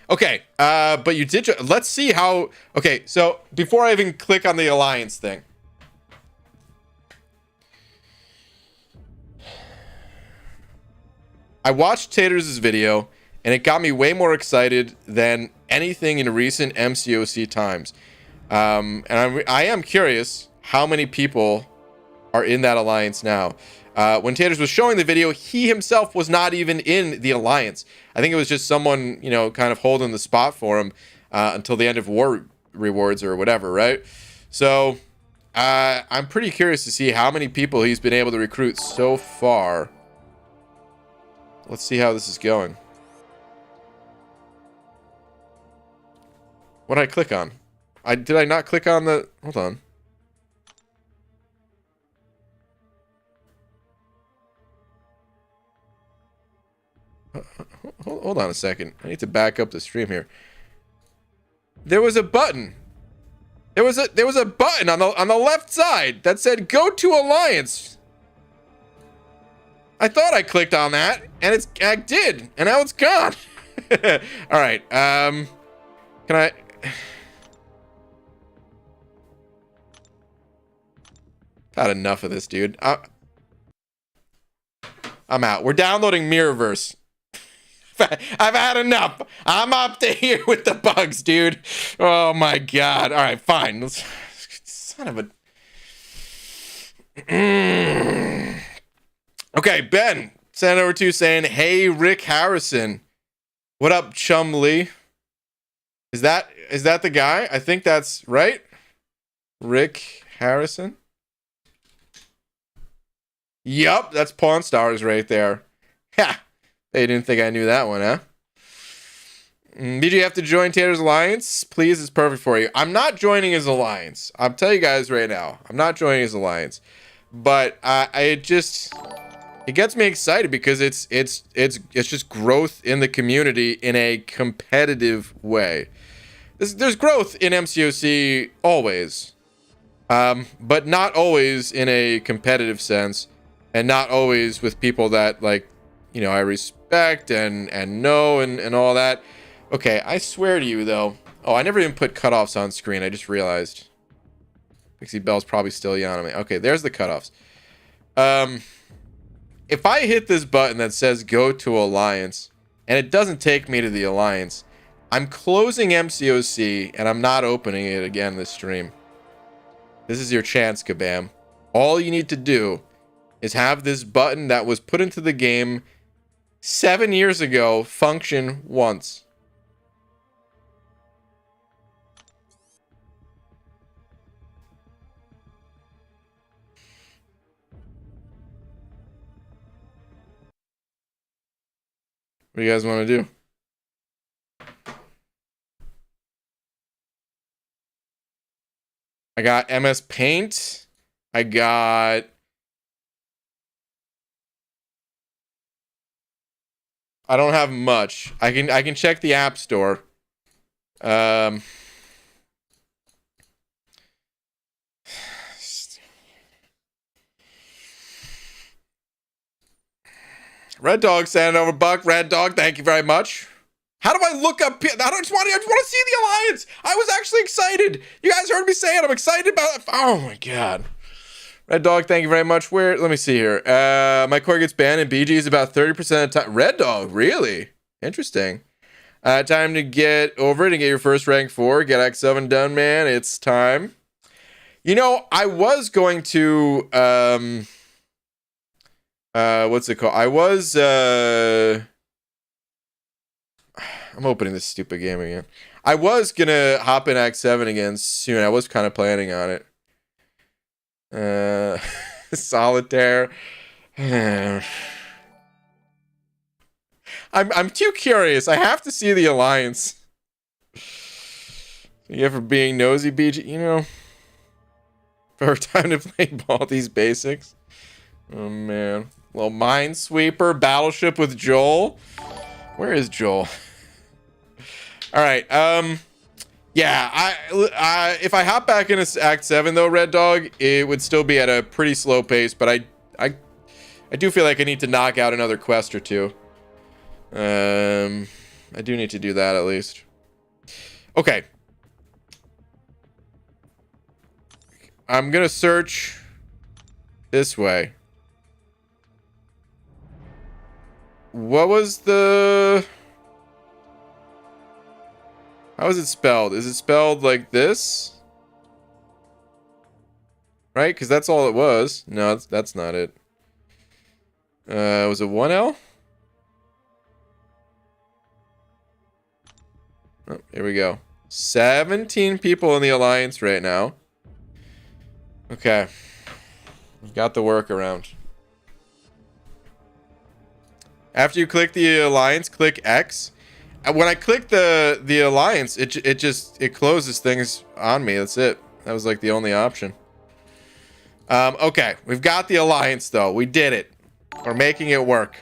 S1: Okay, but you did... Let's see how... Okay, so before I even click on the alliance thing. I watched Taters' video, and it got me way more excited than anything in recent MCOC times. And I am curious how many people are in that alliance now. When Taters was showing the video, he himself was not even in the alliance. I think it was just someone, you know, kind of holding the spot for him until the end of war rewards or whatever, right? So I'm pretty curious to see how many people he's been able to recruit so far. Let's see how this is going. What did I click on? Did I not click on the... Hold on. Hold on a second. I need to back up the stream here. There was a button. There was a button on the left side that said "Go to Alliance." I thought I clicked on that, and I did, and now it's gone. All right. Can I? Got enough of this, dude. I'm out. We're downloading Mirrorverse. I've had enough. I'm up to here with the bugs, dude. Oh my god. All right, fine. Son of a. Okay, Ben sent over to saying, "Hey, Rick Harrison, what up, Chum Lee? Is that the guy? I think that's right. Rick Harrison. Yup, that's Pawn Stars right there. Ha! They didn't think I knew that one, huh? Did you have to join Tater's Alliance? Please, it's perfect for you. I'm not joining his alliance. I'll tell you guys right now. I'm not joining his alliance. But it gets me excited because it's just growth in the community in a competitive way. There's growth in MCOC always, but not always in a competitive sense, and not always with people that, like, you know, I respect and know and all that. Okay, I swear to you though. Oh, I never even put cutoffs on screen. I just realized. Pixie Bell's probably still yawning at me. Okay, there's the cutoffs. If I hit this button that says go to Alliance, and it doesn't take me to the Alliance, I'm closing MCOC, and I'm not opening it again this stream. This is your chance, Kabam. All you need to do is have this button that was put into the game 7 years ago function once. What do you guys want to do? I got MS Paint. I don't have much. I can check the App Store. Red Dog sending over buck. Red Dog, thank you very much. How do I look up? I just want to see the Alliance. I was actually excited. You guys heard me say it. I'm excited about it. Oh my god. Red Dog, thank you very much. Where? Let me see here. My Korg gets banned in BGs about 30% of the time. Red Dog, really? Interesting. Time to get over it and get your first rank 4. Get X7 done, man. It's time. You know, I was going to what's it called? I'm opening this stupid game again. I was gonna hop in Act 7 again soon. I was kind of planning on it. Solitaire. I'm too curious. I have to see the Alliance. Yeah, for being nosy, BG. You know, for time to play all these basics. Oh man, little Minesweeper Battleship with Joel. Where is Joel? All right. Yeah. If I hop back into Act 7 though, Red Dog, it would still be at a pretty slow pace. But I do feel like I need to knock out another quest or two. I do need to do that at least. Okay. I'm gonna search this way. What was the... How is it spelled? Is it spelled like this? Right? Because that's all it was. No, that's not it. Was it 1L? Oh, here we go. 17 people in the Alliance right now. Okay. We've got the workaround. After you click the Alliance, click X. When I click the Alliance, it closes things on me. That's it. That was like the only option. Okay, we've got the Alliance though. We did it. We're making it work.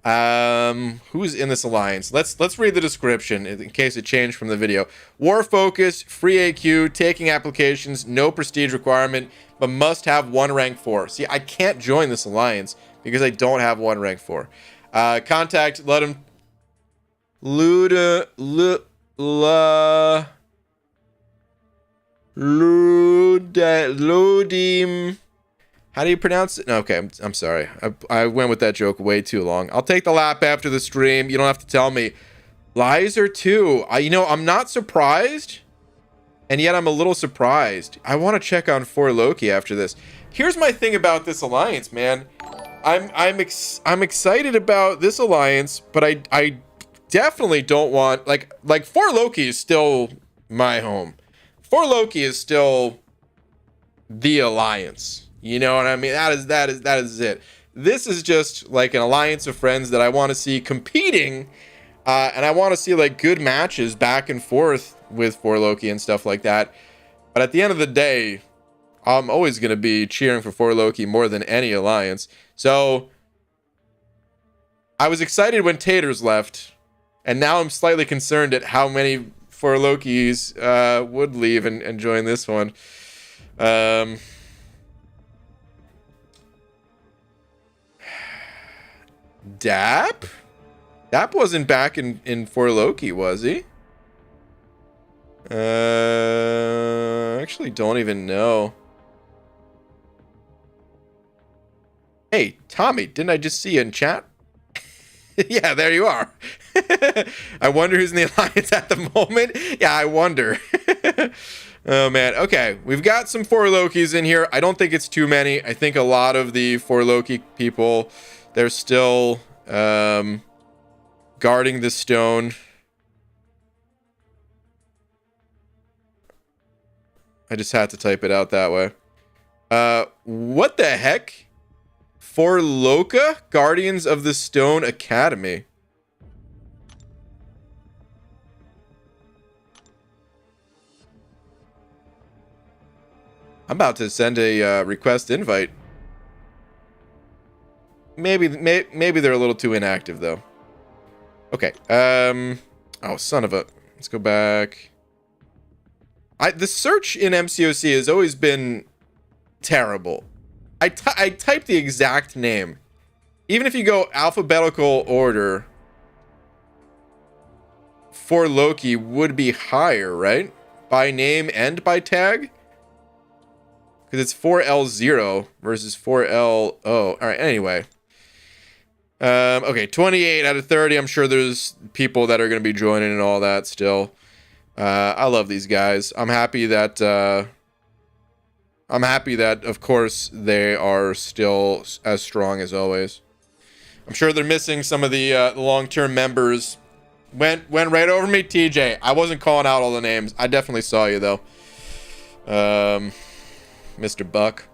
S1: Who's in this Alliance? Let's read the description in case it changed from the video. War focus, free AQ, taking applications, no prestige requirement, but must have 1 rank 4. See, I can't join this Alliance because I don't have 1 rank 4. Contact Ludim How do you pronounce it? No, okay, I'm sorry. I went with that joke way too long. I'll take the lap after the stream. You don't have to tell me. Lizer 2. You know, I'm not surprised, and yet I'm a little surprised. I want to check on For Loki after this. Here's my thing about this alliance, man. I'm excited about this alliance, but I definitely don't want like For Loki is still my home. For Loki is still the alliance. You know what I mean? That is it. This is just like an alliance of friends that I want to see competing, and I want to see like good matches back and forth with For Loki and stuff like that. But at the end of the day, I'm always going to be cheering for Loki more than any alliance. So I was excited when Taters left, and now I'm slightly concerned at how many For Lokis would leave and join this one. Dap? Dap wasn't back in For Loki, was he? Actually don't even know. Hey, Tommy, didn't I just see you in chat? Yeah, there you are. I wonder who's in the alliance at the moment. Yeah, I wonder. Oh, man. Okay, we've got some For Lokis in here. I don't think it's too many. I think a lot of the For Loki people, they're still guarding the stone. I just had to type it out that way. What the heck? For Loka, Guardians of the Stone Academy. I'm about to send a request invite. Maybe they're a little too inactive though. Okay. Oh, son of a. Let's go back. The search in MCOC has always been terrible. I type the exact name. Even if you go alphabetical order, For Loki would be higher, right? By name and by tag? Because it's 4L0 versus 4L0. All right, anyway. Okay, 28 out of 30. I'm sure there's people that are going to be joining and all that still. I love these guys. I'm happy that, of course, they are still as strong as always. I'm sure they're missing some of the long-term members. Went right over me, TJ. I wasn't calling out all the names. I definitely saw you, though. Mr. Buck.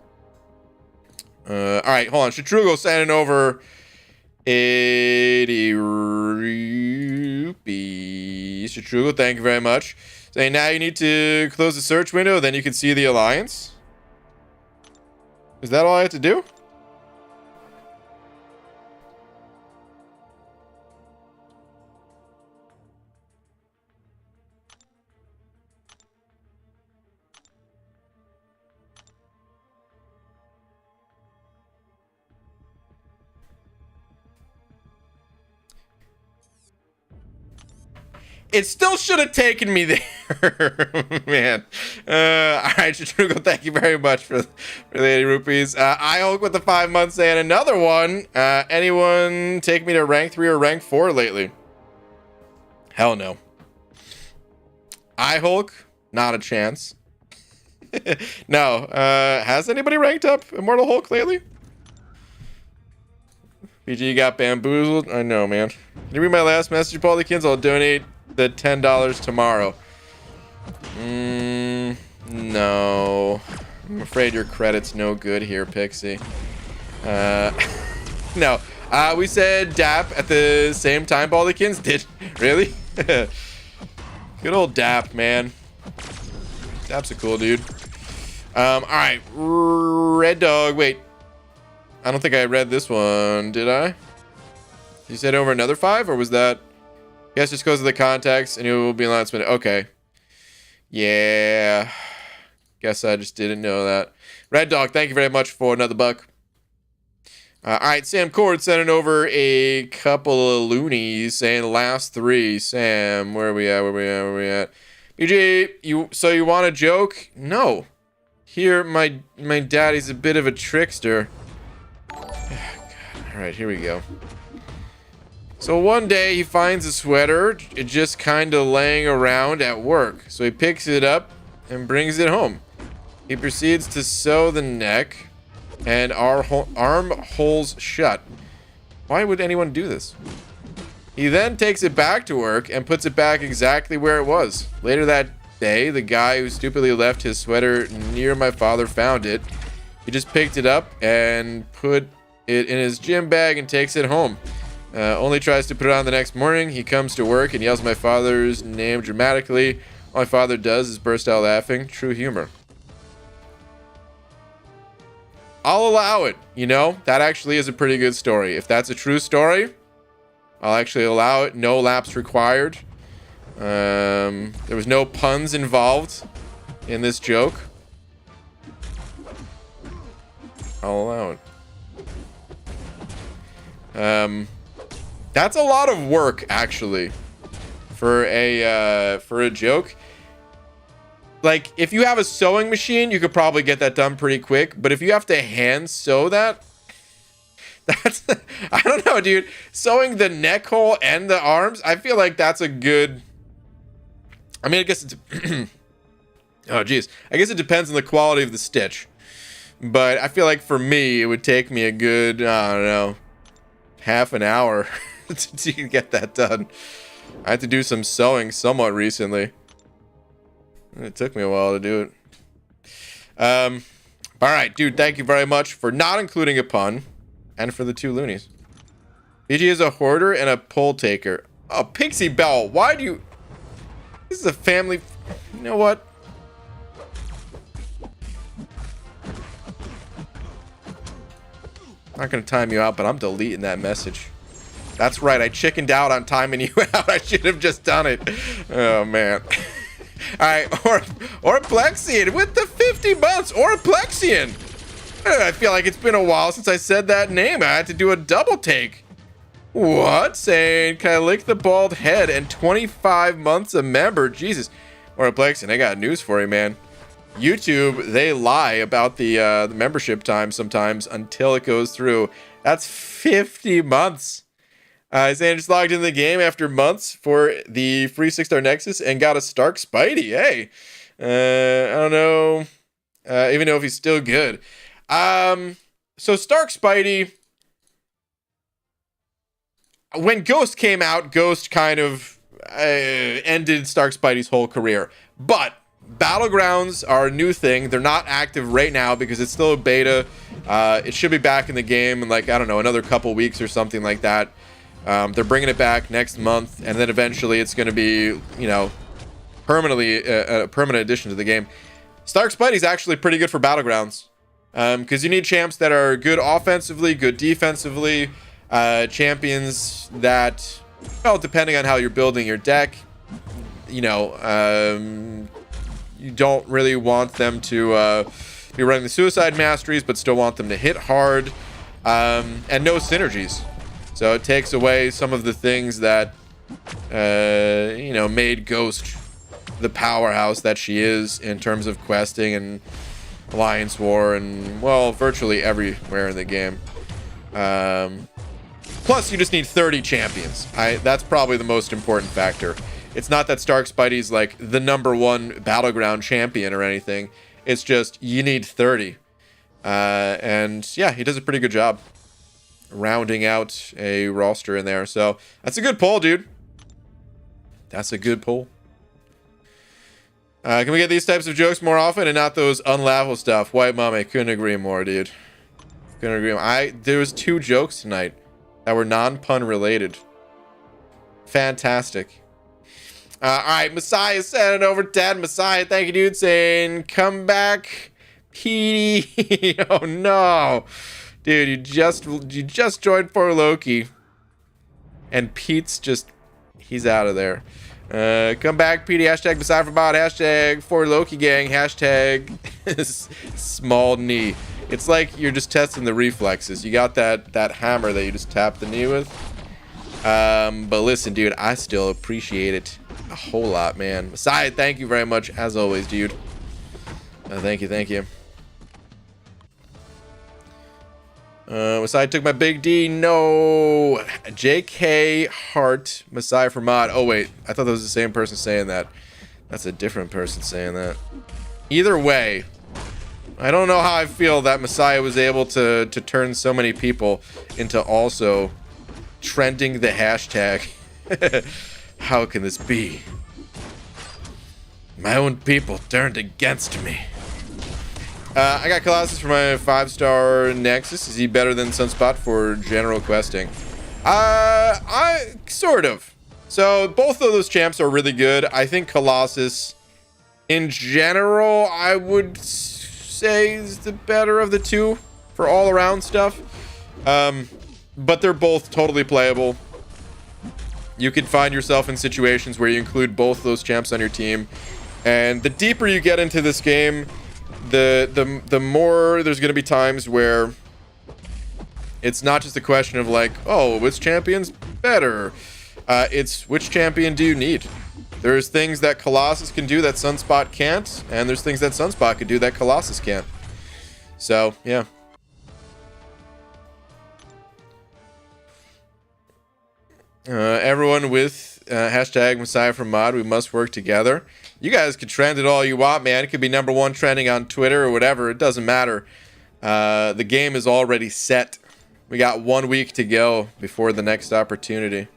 S1: All right, hold on. Shatrugo sending over 80 rupees. Shatrugo, thank you very much. Saying now you need to close the search window, then you can see the alliance. Is that all I have to do? It still should have taken me there, man. All right, Chatrugo, thank you very much for the 80 rupees. I Hulk with the 5 months and another one. Anyone take me to rank 3 or rank 4 lately? Hell no. I Hulk, not a chance. No. Has anybody ranked up Immortal Hulk lately? BG got bamboozled. I know, man. Can you read my last message, Paulykins? I'll donate the $10 tomorrow. No. I'm afraid your credit's no good here, Pixie. No. We said DAP at the same time, Paulykins. Did really? Good old DAP, man. DAP's a cool dude. All right. Red Dog. Wait. I don't think I read this one, did I? You said over another 5, or was that? Yes, just goes to the contacts, and it will be an announcement. Okay. Yeah. Guess I just didn't know that. Red Dog, thank you very much for another buck. All right, Sam Cord sending over a couple of loonies, saying last 3. Sam, where are we at? BG, so you want a joke? No. Here, my daddy's a bit of a trickster. God. All right, here we go. So one day he finds a sweater just kind of laying around at work. So he picks it up and brings it home. He proceeds to sew the neck and arm holes shut. Why would anyone do this? He then takes it back to work and puts it back exactly where it was. Later that day, the guy who stupidly left his sweater near my father found it. He just picked it up and put it in his gym bag and takes it home. Only tries to put it on the next morning. He comes to work and yells my father's name dramatically. All my father does is burst out laughing. True humor. I'll allow it. You know, that actually is a pretty good story. If that's a true story, I'll actually allow it. No laps required. There was no puns involved in this joke. I'll allow it. That's a lot of work, actually, for a joke. Like, if you have a sewing machine, you could probably get that done pretty quick. But if you have to hand sew that, that's, I don't know, dude. Sewing the neck hole and the arms, I feel like that's a good, I mean, I guess it's, oh, geez. I guess it depends on the quality of the stitch. But I feel like for me, it would take me a good, I don't know, half an hour to get that done. I had to do some sewing somewhat recently. It took me a while to do it. All right, dude, thank you very much for not including a pun and for the 2 loonies. BG is a hoarder and a pull taker. Oh, Pixie Bell, why do you... This is a family... You know what? I'm not going to time you out, but I'm deleting that message. That's right, I chickened out on timing you out. I should have just done it. Oh, man. All right, Orplexian with the 50 months. Orplexian. I feel like it's been a while since I said that name. I had to do a double take. What? Saying, can I lick the bald head and 25 months a member? Jesus. Orplexian, I got news for you, man. YouTube, they lie about the membership time sometimes until it goes through. That's 50 months. Saying just logged into the game after months for the free 6-star Nexus and got a Stark Spidey. Hey, I don't know, even know if he's still good. So Stark Spidey, when Ghost came out, Ghost kind of ended Stark Spidey's whole career. But Battlegrounds are a new thing. They're not active right now because it's still a beta. It should be back in the game in, like, I don't know, another couple weeks or something like that. They're bringing it back next month, and then eventually it's going to be, you know, permanently a permanent addition to the game. Stark Spidey's actually pretty good for Battlegrounds, because you need champs that are good offensively, good defensively, champions that, well, depending on how you're building your deck, you know, you don't really want them to be running the suicide masteries, but still want them to hit hard, and no synergies. So it takes away some of the things that, you know, made Ghost the powerhouse that she is in terms of questing and Alliance War and, well, virtually everywhere in the game. Plus, you just need 30 champions. That's probably the most important factor. It's not that Stark Spidey's like the #1 Battleground champion or anything. It's just you need 30. And yeah, he does a pretty good job rounding out a roster in there. So that's a good pull, dude. That's a good pull. Can we get these types of jokes more often and not those unlaughable stuff? White Mommy, couldn't agree more, dude. Couldn't agree more. There was 2 jokes tonight that were non-pun related. Fantastic. All right, Messiah sent it over. Dad Messiah, thank you, dude, saying come back, Petey. Oh no. Dude, you just joined for Loki. And Pete's just, he's out of there. Come back, Petey. Hashtag Messiah for bot. Hashtag for Loki gang. Hashtag small knee. It's like you're just testing the reflexes. You got that hammer that you just tap the knee with. But listen, dude, I still appreciate it a whole lot, man. Messiah, thank you very much, as always, dude. Thank you. Messiah took my big D. No. JK Hart, Messiah for mod. Oh, wait. I thought that was the same person saying that. That's a different person saying that. Either way, I don't know how I feel that Messiah was able to turn so many people into also trending the hashtag. How can this be? My own people turned against me. I got Colossus for my 5-star Nexus. Is he better than Sunspot for general questing? I sort of. So both of those champs are really good. I think Colossus, in general, I would say is the better of the two for all-around stuff. But they're both totally playable. You can find yourself in situations where you include both those champs on your team. And the deeper you get into this game, the more there's going to be times where it's not just a question of like, oh, which champion's better? It's which champion do you need? There's things that Colossus can do that Sunspot can't, and there's things that Sunspot can do that Colossus can't. So, yeah. Everyone with hashtag Messiah for mod, we must work together. You guys can trend it all you want, man. It could be #1 trending on Twitter or whatever. It doesn't matter. The game is already set. We got 1 week to go before the next opportunity.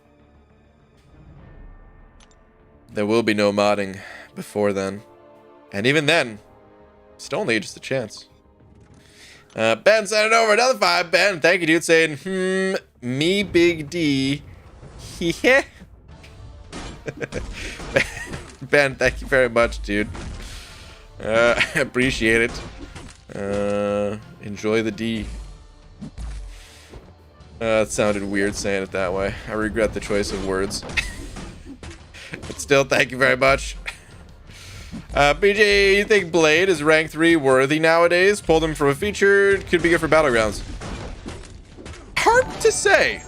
S1: There will be no modding before then. And even then, still only just a chance. Ben sent it over another 5. Ben, thank you, dude, saying, me big D. Yeah. Ben, thank you very much, dude. I appreciate it. Enjoy the D. It sounded weird saying it that way. I regret the choice of words. But still, thank you very much. BJ, you think Blade is rank 3 worthy nowadays? Pulled him from a feature. Could be good for Battlegrounds. Hard to say.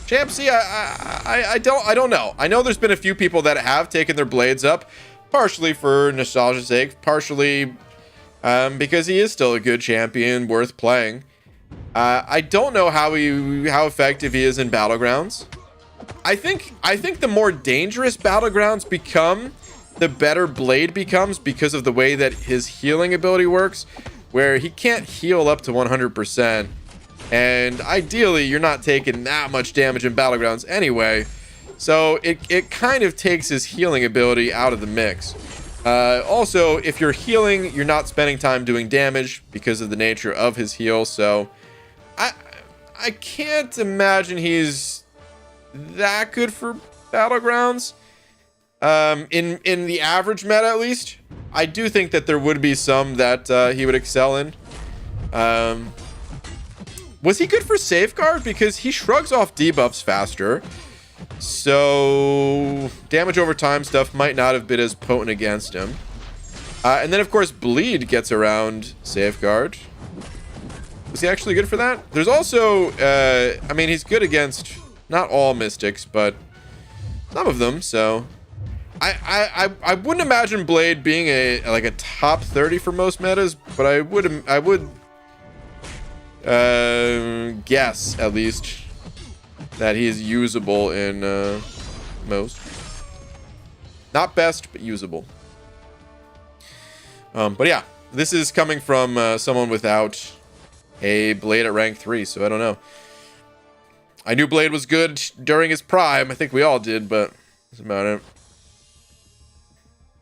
S1: Champ C, I don't know. I know there's been a few people that have taken their blades up, partially for nostalgia's sake, partially because he is still a good champion, worth playing. I don't know how effective he is in Battlegrounds. I think the more dangerous Battlegrounds become, the better Blade becomes because of the way that his healing ability works, where he can't heal up to 100%. And ideally, you're not taking that much damage in Battlegrounds anyway. So it kind of takes his healing ability out of the mix. Also, if you're healing, you're not spending time doing damage because of the nature of his heal. So I can't imagine he's that good for Battlegrounds. In the average meta, at least. I do think that there would be some that he would excel in. Was he good for Safeguard? Because he shrugs off debuffs faster. So damage over time stuff might not have been as potent against him. And then, of course, Bleed gets around Safeguard. Was he actually good for that? There's also, I mean, he's good against not all Mystics, but some of them. So I wouldn't imagine Blade being a top 30 for most metas, but I would guess at least that he is usable in most. Not best, but usable. But yeah, this is coming from someone without a Blade at rank 3, so I don't know. I knew Blade was good during his prime. I think we all did, but that's about it.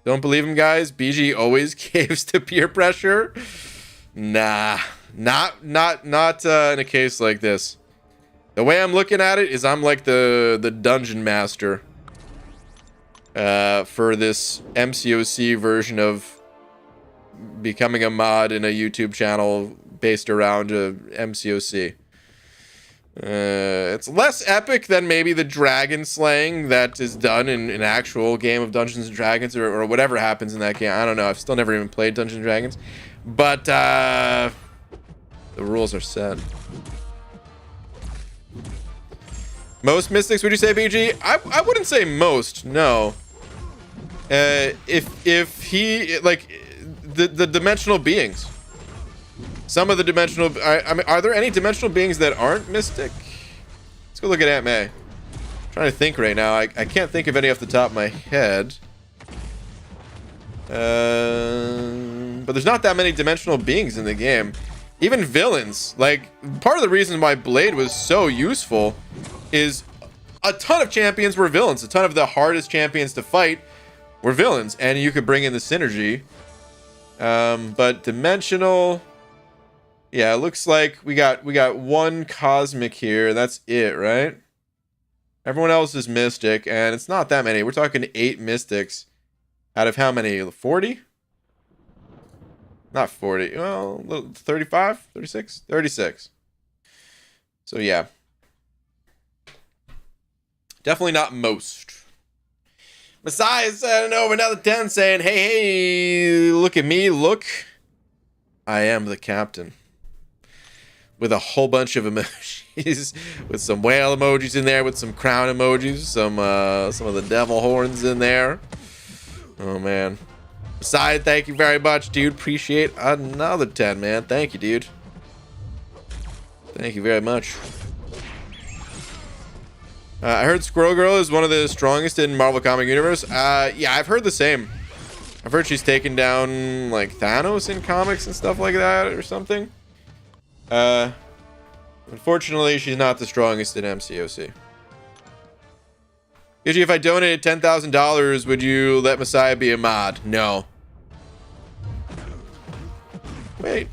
S1: Don't believe him, guys. BG always caves to peer pressure. Nah, not in a case like this. The way I'm looking at it is I'm like the dungeon master for this MCOC version of becoming a mod in a YouTube channel based around a MCOC. It's less epic than maybe the dragon slaying that is done in an actual game of Dungeons and Dragons or whatever happens in that game. I don't know. I've still never even played Dungeons and Dragons. But the rules are set. Most Mystics, would you say, BG? I wouldn't say most, no. If he, like, the dimensional beings. Some of the dimensional... I mean, are there any dimensional beings that aren't mystic? Let's go look at Aunt May. I'm trying to think right now. I can't think of any off the top of my head. But there's not that many dimensional beings in the game. Even villains. Like, part of the reason why Blade was so useful is a ton of champions were villains. A ton of the hardest champions to fight were villains. And you could bring in the synergy. But dimensional... Yeah, it looks like we got one cosmic here. That's it, right? Everyone else is mystic, and it's not that many. We're talking 8 mystics out of how many? 40? Not 40. Well, 35, 36, 36. So yeah, definitely not most. Messiah sending over another 10, saying, "Hey, look at me! Look, I am the captain." With a whole bunch of emojis, with some whale emojis in there, with some crown emojis, some of the devil horns in there. Oh man, Messiah, thank you very much, dude. Appreciate another 10, man. Thank you, dude. Thank you very much. I heard Squirrel Girl is one of the strongest in Marvel Comic Universe. Yeah, I've heard the same. I've heard she's taken down like Thanos in comics and stuff like that, or something. Unfortunately, she's not the strongest in MCOC. Usually, if I donated $10,000, would you let Messiah be a mod? No. Wait.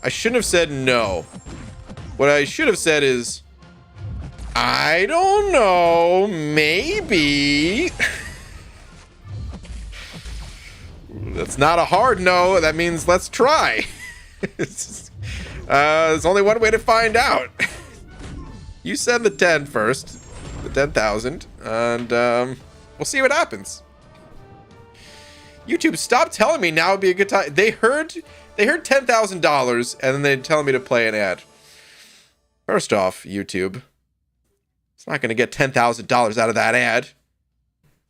S1: I shouldn't have said no. What I should have said is, I don't know, maybe. That's not a hard no. That means let's try. There's only one way to find out. You send the 10 first, the 10,000, and we'll see what happens. YouTube, stop telling me now would be a good time. They heard $10,000, and then they're telling me to play an ad. First off, YouTube, it's not going to get $10,000 out of that ad.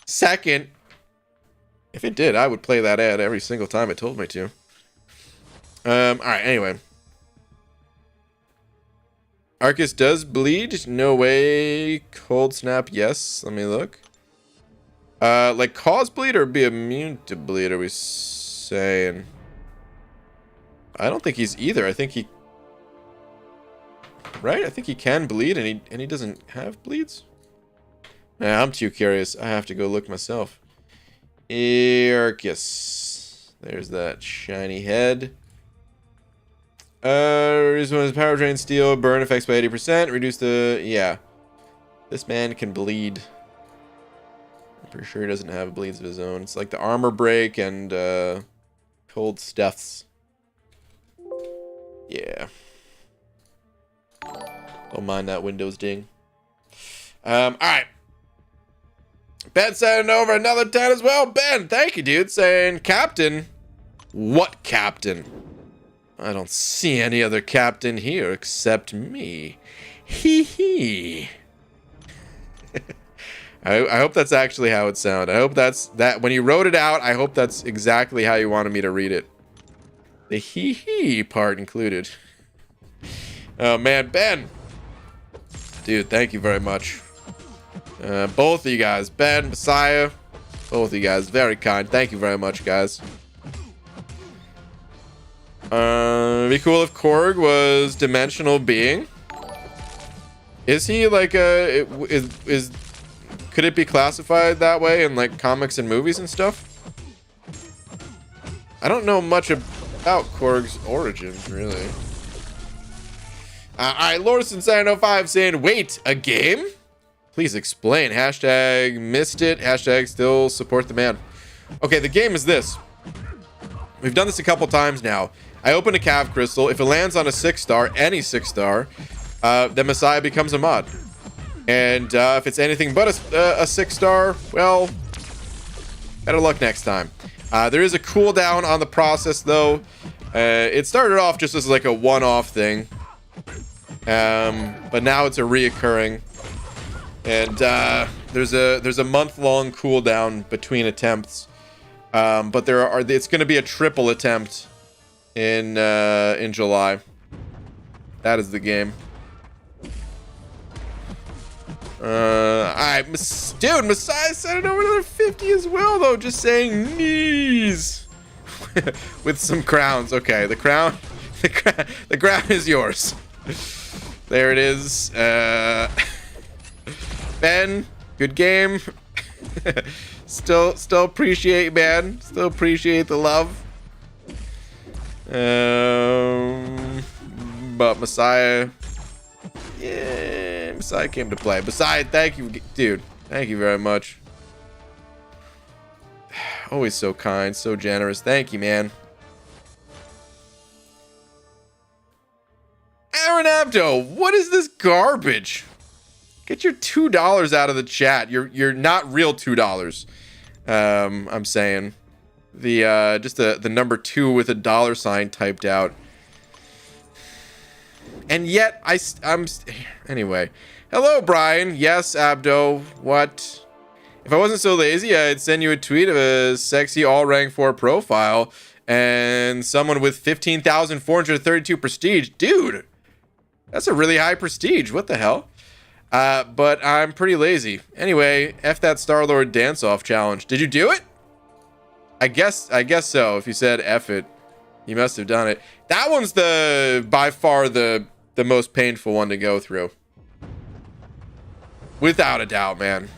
S1: Second, if it did, I would play that ad every single time it told me to. All right, anyway. Arcus does bleed? No way. Cold snap, yes. Let me look. Like cause bleed or be immune to bleed, are we saying? I don't think he's either. I think he... Right? I think he can bleed and he doesn't have bleeds? Nah, I'm too curious. I have to go look myself. Arcus. There's that shiny head. Reduce one power drain steel, burn effects by 80%, reduce the... Yeah. This man can bleed. I'm pretty sure he doesn't have bleeds of his own. It's like the armor break and cold stuffs. Yeah. Don't mind that Windows ding. Alright. Ben sending over another 10 as well. Ben, thank you, dude. Saying, Captain. What captain? I don't see any other captain here except me. Hee hee. I hope that's actually how it sounded. I hope that's that when you wrote it out, I hope that's exactly how you wanted me to read it. The hee hee part included. Oh man, Ben. Dude, thank you very much. Both of you guys, Ben, Messiah, both of you guys, very kind. Thank you very much, guys. It'd be cool if Korg was dimensional being. Is he like a could it be classified that way in like comics and movies and stuff? I don't know much about Korg's origins, really. Alright, Lordson705 saying, wait, a game? Please explain. Hashtag missed it. Hashtag still support the man. Okay, the game is this. We've done this a couple times now. I open a Cav Crystal. If it lands on a 6-star, any 6-star, then Messiah becomes a mod. And if it's anything but a 6-star, well, better luck next time. There is a cooldown on the process, though. It started off just as like a one-off thing. But now it's a reoccurring. And there's a month-long cooldown between attempts. But it's going to be a triple attempt in July. That is the game. Alright, dude, Messiah sent it over another 50 as well, though. Just saying knees. With some crowns. Okay, the crown. The crown is yours. There it is. Ben, good game. Still appreciate, man. Still appreciate the love. But Messiah, yeah, Messiah came to play. Messiah, thank you, dude. Thank you very much. Always so kind, so generous. Thank you, man. Aaron Abdo, what is this garbage? Get your $2 out of the chat. You're not real $2. I'm saying the just the number 2 with a $sign typed out. And yet I'm anyway. Hello, Brian. Yes, Abdo. What? If I wasn't so lazy, I'd send you a tweet of a sexy all rank 4 profile and someone with 15,432 prestige. Dude, that's a really high prestige. What the hell? But I'm pretty lazy. Anyway, F that Star-Lord dance-off challenge. Did you do it? I guess so. If you said F it, you must have done it. That one's by far the most painful one to go through. Without a doubt, man.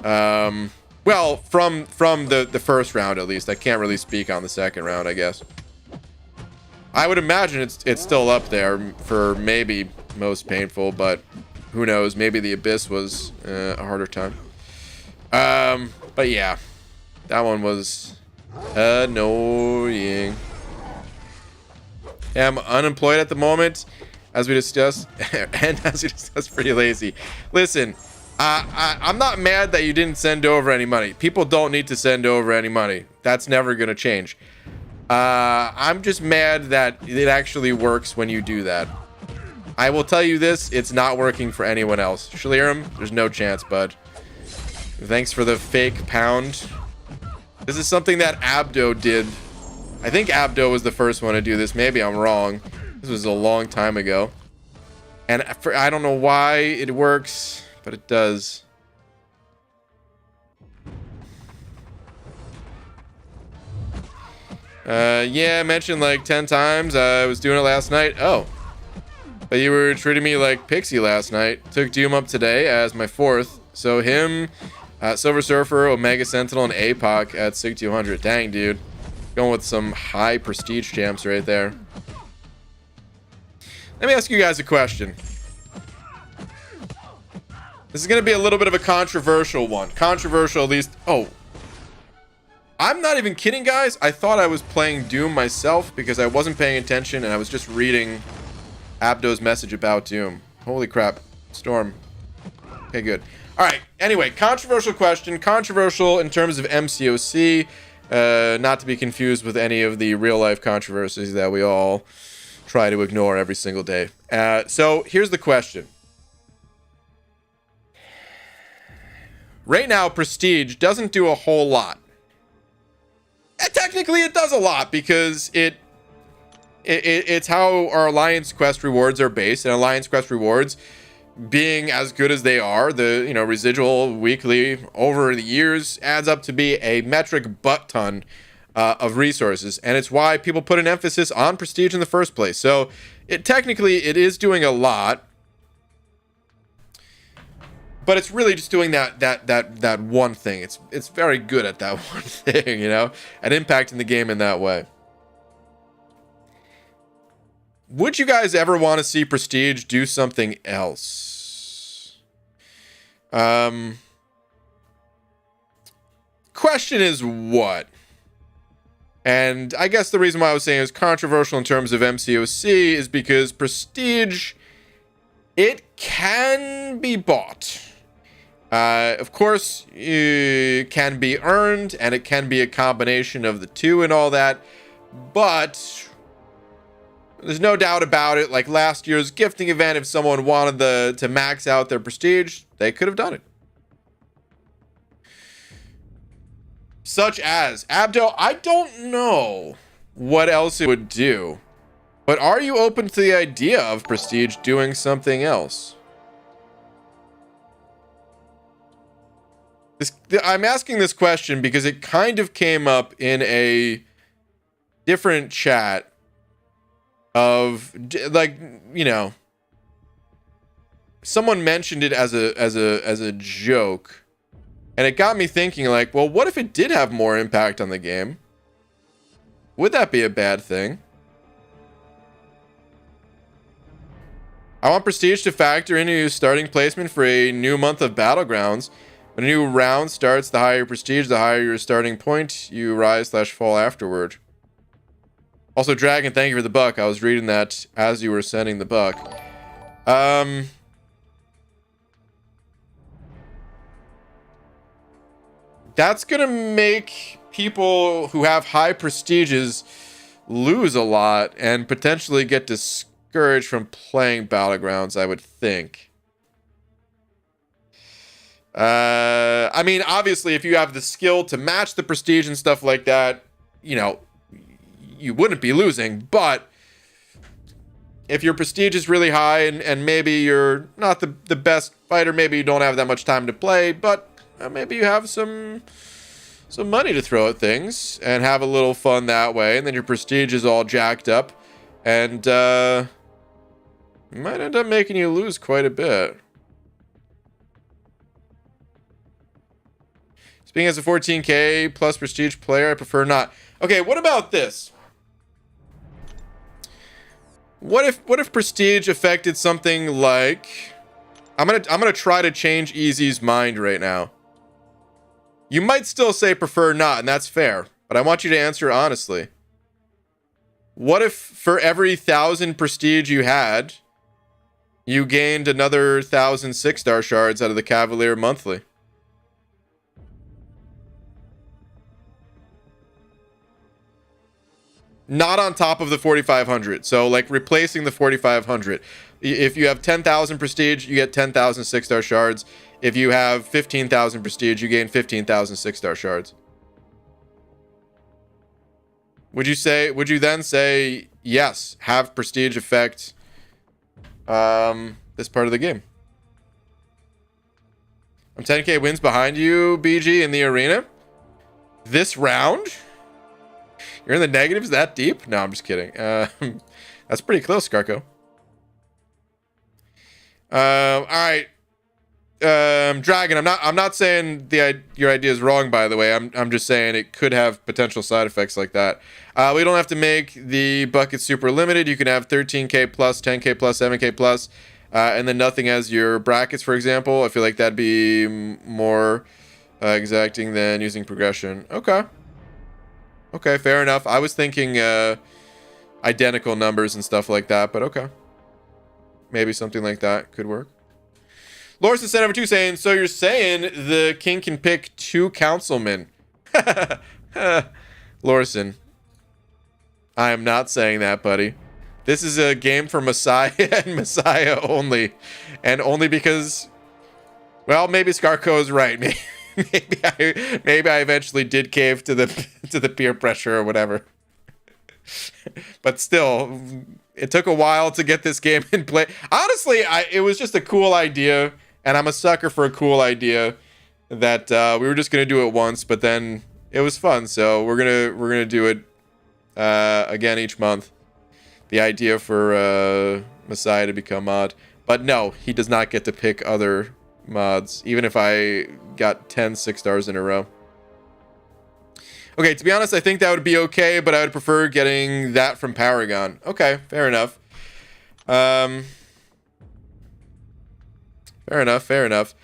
S1: Well, from the first round at least. I can't really speak on the second round, I guess. I would imagine it's still up there for maybe most painful, but who knows? Maybe the Abyss was a harder time. But yeah, that one was annoying. I'm unemployed at the moment, as we discussed, and as we discussed, pretty lazy. Listen, I'm not mad that you didn't send over any money. People don't need to send over any money. That's never gonna change. I'm just mad that it actually works when you do that. I will tell you this, it's not working for anyone else. Shalirim, there's no chance, bud. Thanks for the fake pound. This is something that Abdo did. I think Abdo was the first one to do this. Maybe I'm wrong. This was a long time ago. And I don't know why it works, but it does. Yeah, I mentioned like 10 times. I was doing it last night. Oh. But you were treating me like Pixie last night. Took Doom up today as my 4th. So him, Silver Surfer, Omega Sentinel, and APOC at SIG 200. Dang, dude. Going with some high prestige champs right there. Let me ask you guys a question. This is going to be a little bit of a controversial one. Controversial, at least. Oh. I'm not even kidding, guys. I thought I was playing Doom myself because I wasn't paying attention and I was just reading Abdo's message about Doom. Holy crap. Storm. Okay, good. All right. Anyway, controversial question. Controversial in terms of MCOC. Not to be confused with any of the real-life controversies that we all try to ignore every single day. So here's the question. Right now, Prestige doesn't do a whole lot. And technically, it does a lot because it's how our Alliance Quest rewards are based, and Alliance Quest rewards, being as good as they are, the residual weekly over the years adds up to be a metric butt ton of resources, and it's why people put an emphasis on Prestige in the first place. So technically it is doing a lot, but it's really just doing that one thing. It's very good at that one thing, at impacting the game in that way. Would you guys ever want to see Prestige do something else? Question is what? And I guess the reason why I was saying it's controversial in terms of MCOC is because Prestige, it can be bought. Of course, it can be earned, and it can be a combination of the two and all that, but there's no doubt about it. Like last year's gifting event, if someone wanted to max out their Prestige, they could have done it. Such as Abdo, I don't know what else it would do. But are you open to the idea of prestige doing something else? I'm asking this question because it kind of came up in a different chat of, like, you know, someone mentioned it as a joke, and it got me thinking, like, well, what if it did have more impact on the game? Would that be a bad thing? I want prestige to factor into starting placement for a new month of Battlegrounds. When a new round starts, the higher your prestige, the higher your starting point. You rise/fall afterward. Also, Dragon, thank you for the buck. I was reading that as you were sending the buck. That's gonna make people who have high prestiges lose a lot and potentially get discouraged from playing Battlegrounds, I would think. I mean, obviously, if you have the skill to match the prestige and stuff like that, you know, you wouldn't be losing. But if your prestige is really high and maybe you're not the best fighter, maybe you don't have that much time to play, but maybe you have some money to throw at things and have a little fun that way, and then your prestige is all jacked up, and might end up making you lose quite a bit. Speaking as a 14k plus prestige player, I prefer not. Okay, what about this? What if prestige affected something like, I'm gonna try to change Easy's mind right now. You might still say prefer not, and that's fair, but I want you to answer honestly. What if for every 1,000 prestige you had, you gained another 1,000 6-star shards out of the Cavalier monthly? Not on top of the 4,500. So, like, replacing the 4,500. If you have 10,000 prestige, you get 10,000 6-star shards. If you have 15,000 prestige, you gain 15,000 6-star shards. Would you then say, yes, have prestige affect this part of the game? I'm 10k wins behind you, BG, in the arena. This round? You're in the negatives that deep? No, I'm just kidding. That's pretty close, Skarko. All right. Dragon, I'm not saying your idea is wrong, by the way. I'm just saying it could have potential side effects like that. We don't have to make the bucket super limited. You can have 13k plus, 10k plus, 7k plus, and then nothing as your brackets, for example. I feel like that'd be more exacting than using progression. Okay, fair enough. I was thinking identical numbers and stuff like that, but okay. Maybe something like that could work. Lorson sent over 2 saying, so you're saying the king can pick 2 councilmen? Lorson, I am not saying that, buddy. This is a game for Messiah and Messiah only. And only because, well, maybe Skarko is right. Maybe I eventually did cave to the peer pressure or whatever. But still, it took a while to get this game in play. Honestly, it was just a cool idea, and I'm a sucker for a cool idea that we were just gonna do it once, but then it was fun, so we're gonna do it again each month. The idea for Messiah to become mod, but no, he does not get to pick other mods, even if I got 10 6-stars in a row. Okay, to be honest, I think that would be okay, but I would prefer getting that from Paragon. Okay, fair enough. Fair enough.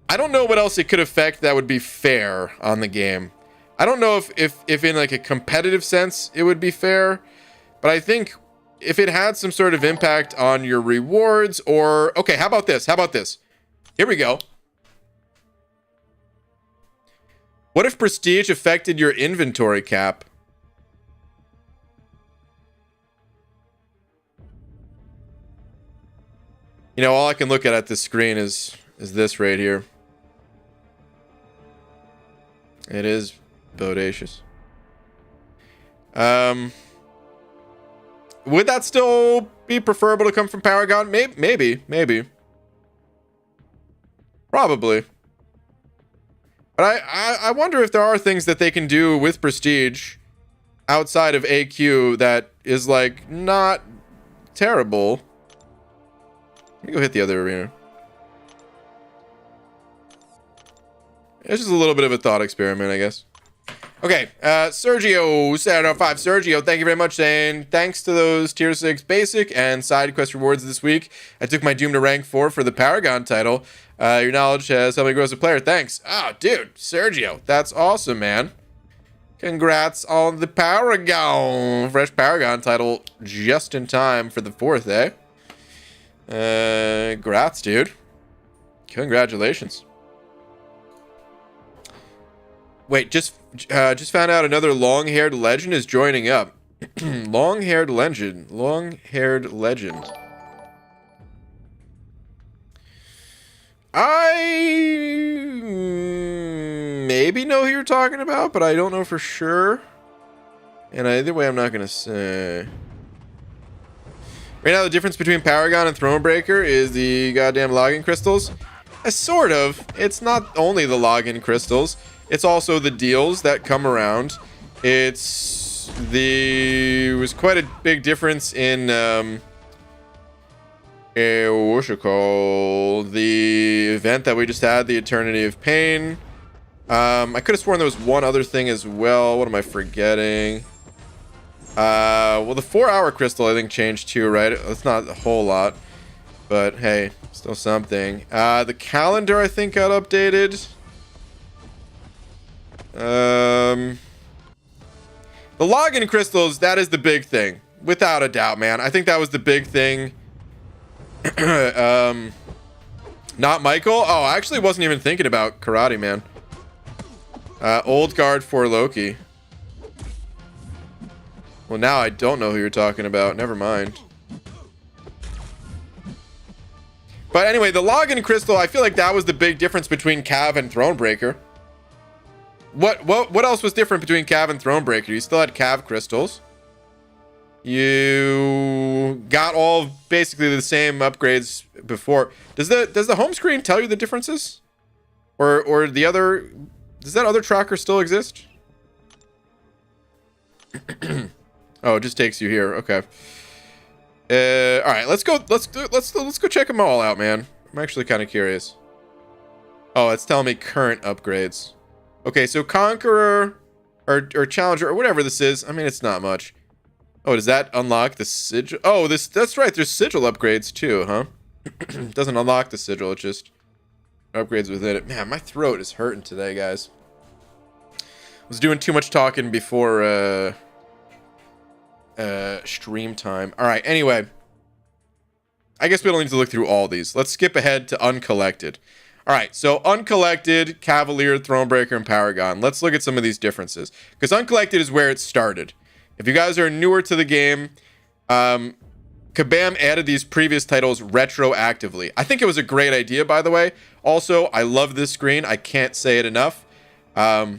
S1: I don't know what else it could affect that would be fair on the game. I don't know if in like a competitive sense it would be fair, but I think if it had some sort of impact on your rewards, or okay, how about this? Here we go. What if prestige affected your inventory cap? You know, all I can look at this screen is this right here. It is bodacious. Would that still be preferable to come from Paragon? Maybe. Probably. But I wonder if there are things that they can do with Prestige outside of AQ that is, like, not terrible. Let me go hit the other arena. It's just a little bit of a thought experiment, I guess. Okay, Sergio, 705. Sergio, thank you very much, saying thanks to those tier 6 basic and side quest rewards this week. I took my Doom to rank 4 for the Paragon title. Your knowledge has helped me grow as a player. Thanks. Oh, dude, Sergio, that's awesome, man. Congrats on the Paragon. Fresh Paragon title just in time for the 4th, eh? Congrats, dude. Congratulations. Wait, just found out another long-haired legend is joining up. Long-haired legend. Long-haired legend. I maybe know who you're talking about, but I don't know for sure. And either way, I'm not going to say. Right now, the difference between Paragon and Thronebreaker is the goddamn login crystals. Sort of. It's not only the login crystals. It's also the deals that come around. There was quite a big difference in what's it called? The event that we just had, the Eternity of Pain. I could have sworn there was one other thing as well. What am I forgetting? Well, the 4-hour crystal I think changed too, right? It's not a whole lot, but hey, still something. The calendar I think got updated. The login crystals, that is the big thing, without a doubt, man. I think that was the big thing. Not Michael. Oh, I actually wasn't even thinking about Karate Man. Old guard for Loki. Well, now I don't know who you're talking about. Never mind. But anyway, the login crystal, I feel like that was the big difference between Cav and Thronebreaker. What else was different between Cav and Thronebreaker? You still had Cav crystals. You got all basically the same upgrades before. Does the home screen tell you the differences? Or the other, does that other tracker still exist? Oh, it just takes you here. Okay. All right, let's go check them all out, man. I'm actually kind of curious. Oh, it's telling me current upgrades. Okay, so Conqueror or Challenger or whatever this is. I mean, it's not much. Oh, does that unlock the sigil? Oh, that's right. There's sigil upgrades too, huh? Doesn't unlock the sigil. It just upgrades within it. Man, my throat is hurting today, guys. Was doing too much talking before stream time. All right. Anyway, I guess we don't need to look through all these. Let's skip ahead to Uncollected. All right, so Uncollected, Cavalier, Thronebreaker, and Paragon. Let's look at some of these differences. Because Uncollected is where it started. If you guys are newer to the game, Kabam added these previous titles retroactively. I think it was a great idea, by the way. Also, I love this screen. I can't say it enough. I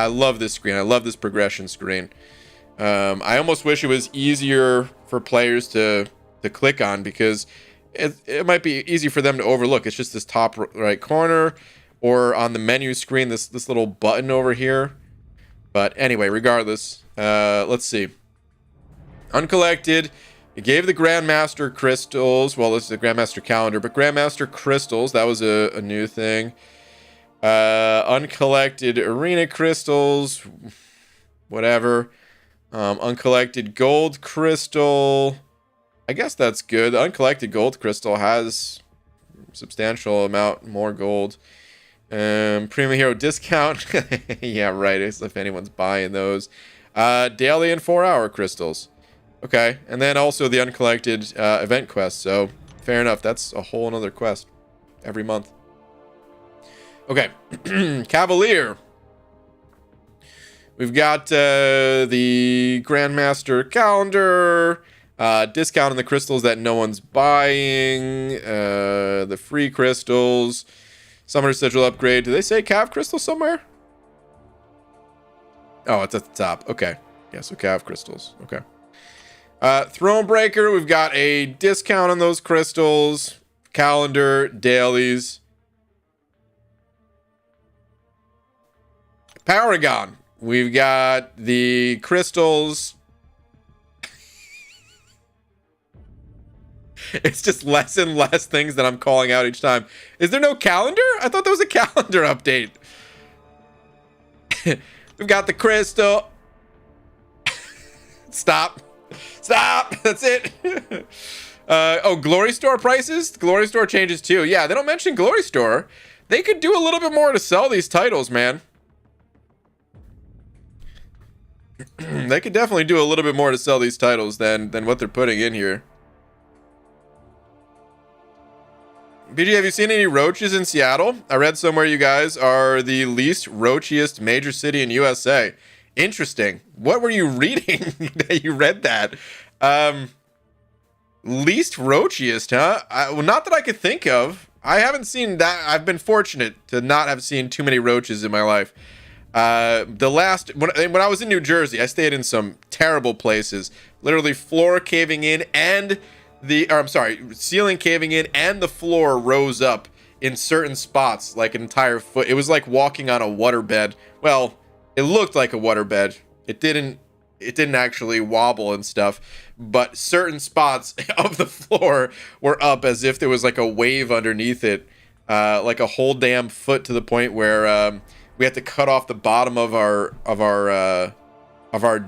S1: love this screen. I love this progression screen. I almost wish it was easier for players to click on, because it might be easy for them to overlook. It's just this top right corner, or on the menu screen, this little button over here. But anyway, regardless, let's see. Uncollected, it gave the Grandmaster crystals. Well, this is the Grandmaster calendar, but Grandmaster crystals, that was a new thing. Uncollected arena crystals, whatever. Uncollected gold crystal. I guess that's good. The uncollected gold crystal has substantial amount more gold. Premium hero discount. Yeah, right. If anyone's buying those. Daily and 4-hour crystals. Okay. And then also the uncollected event quest. So fair enough. That's a whole another quest every month. Okay. Cavalier. We've got the Grandmaster calendar. Discount on the crystals that no one's buying. The free crystals. Summoner sigil upgrade. Do they say Cav crystal somewhere? Oh, it's at the top. Okay. Yeah, so Cav crystals. Okay. Thronebreaker, we've got a discount on those crystals. Calendar, dailies. Paragon, we've got the crystals. It's just less and less things that I'm calling out each time. Is there no calendar? I thought there was a calendar update. We've got the crystal. Stop. That's it. Oh, Glory Store prices? Glory Store changes too. Yeah, they don't mention Glory Store. They could do a little bit more to sell these titles, man. They could definitely do a little bit more to sell these titles than what they're putting in here. BG, have you seen any roaches in Seattle? I read somewhere you guys are the least roachiest major city in USA. Interesting. What were you reading that you read that? Least roachiest, huh? Well, not that I could think of. I haven't seen that. I've been fortunate to not have seen too many roaches in my life. The last, when I was in New Jersey, I stayed in some terrible places. Literally floor caving in and ceiling caving in and the floor rose up in certain spots, like an entire foot. It was like walking on a waterbed. Well, it looked like a waterbed. It didn't actually wobble and stuff, but certain spots of the floor were up as if there was like a wave underneath it, like a whole damn foot, to the point where we had to cut off the bottom of our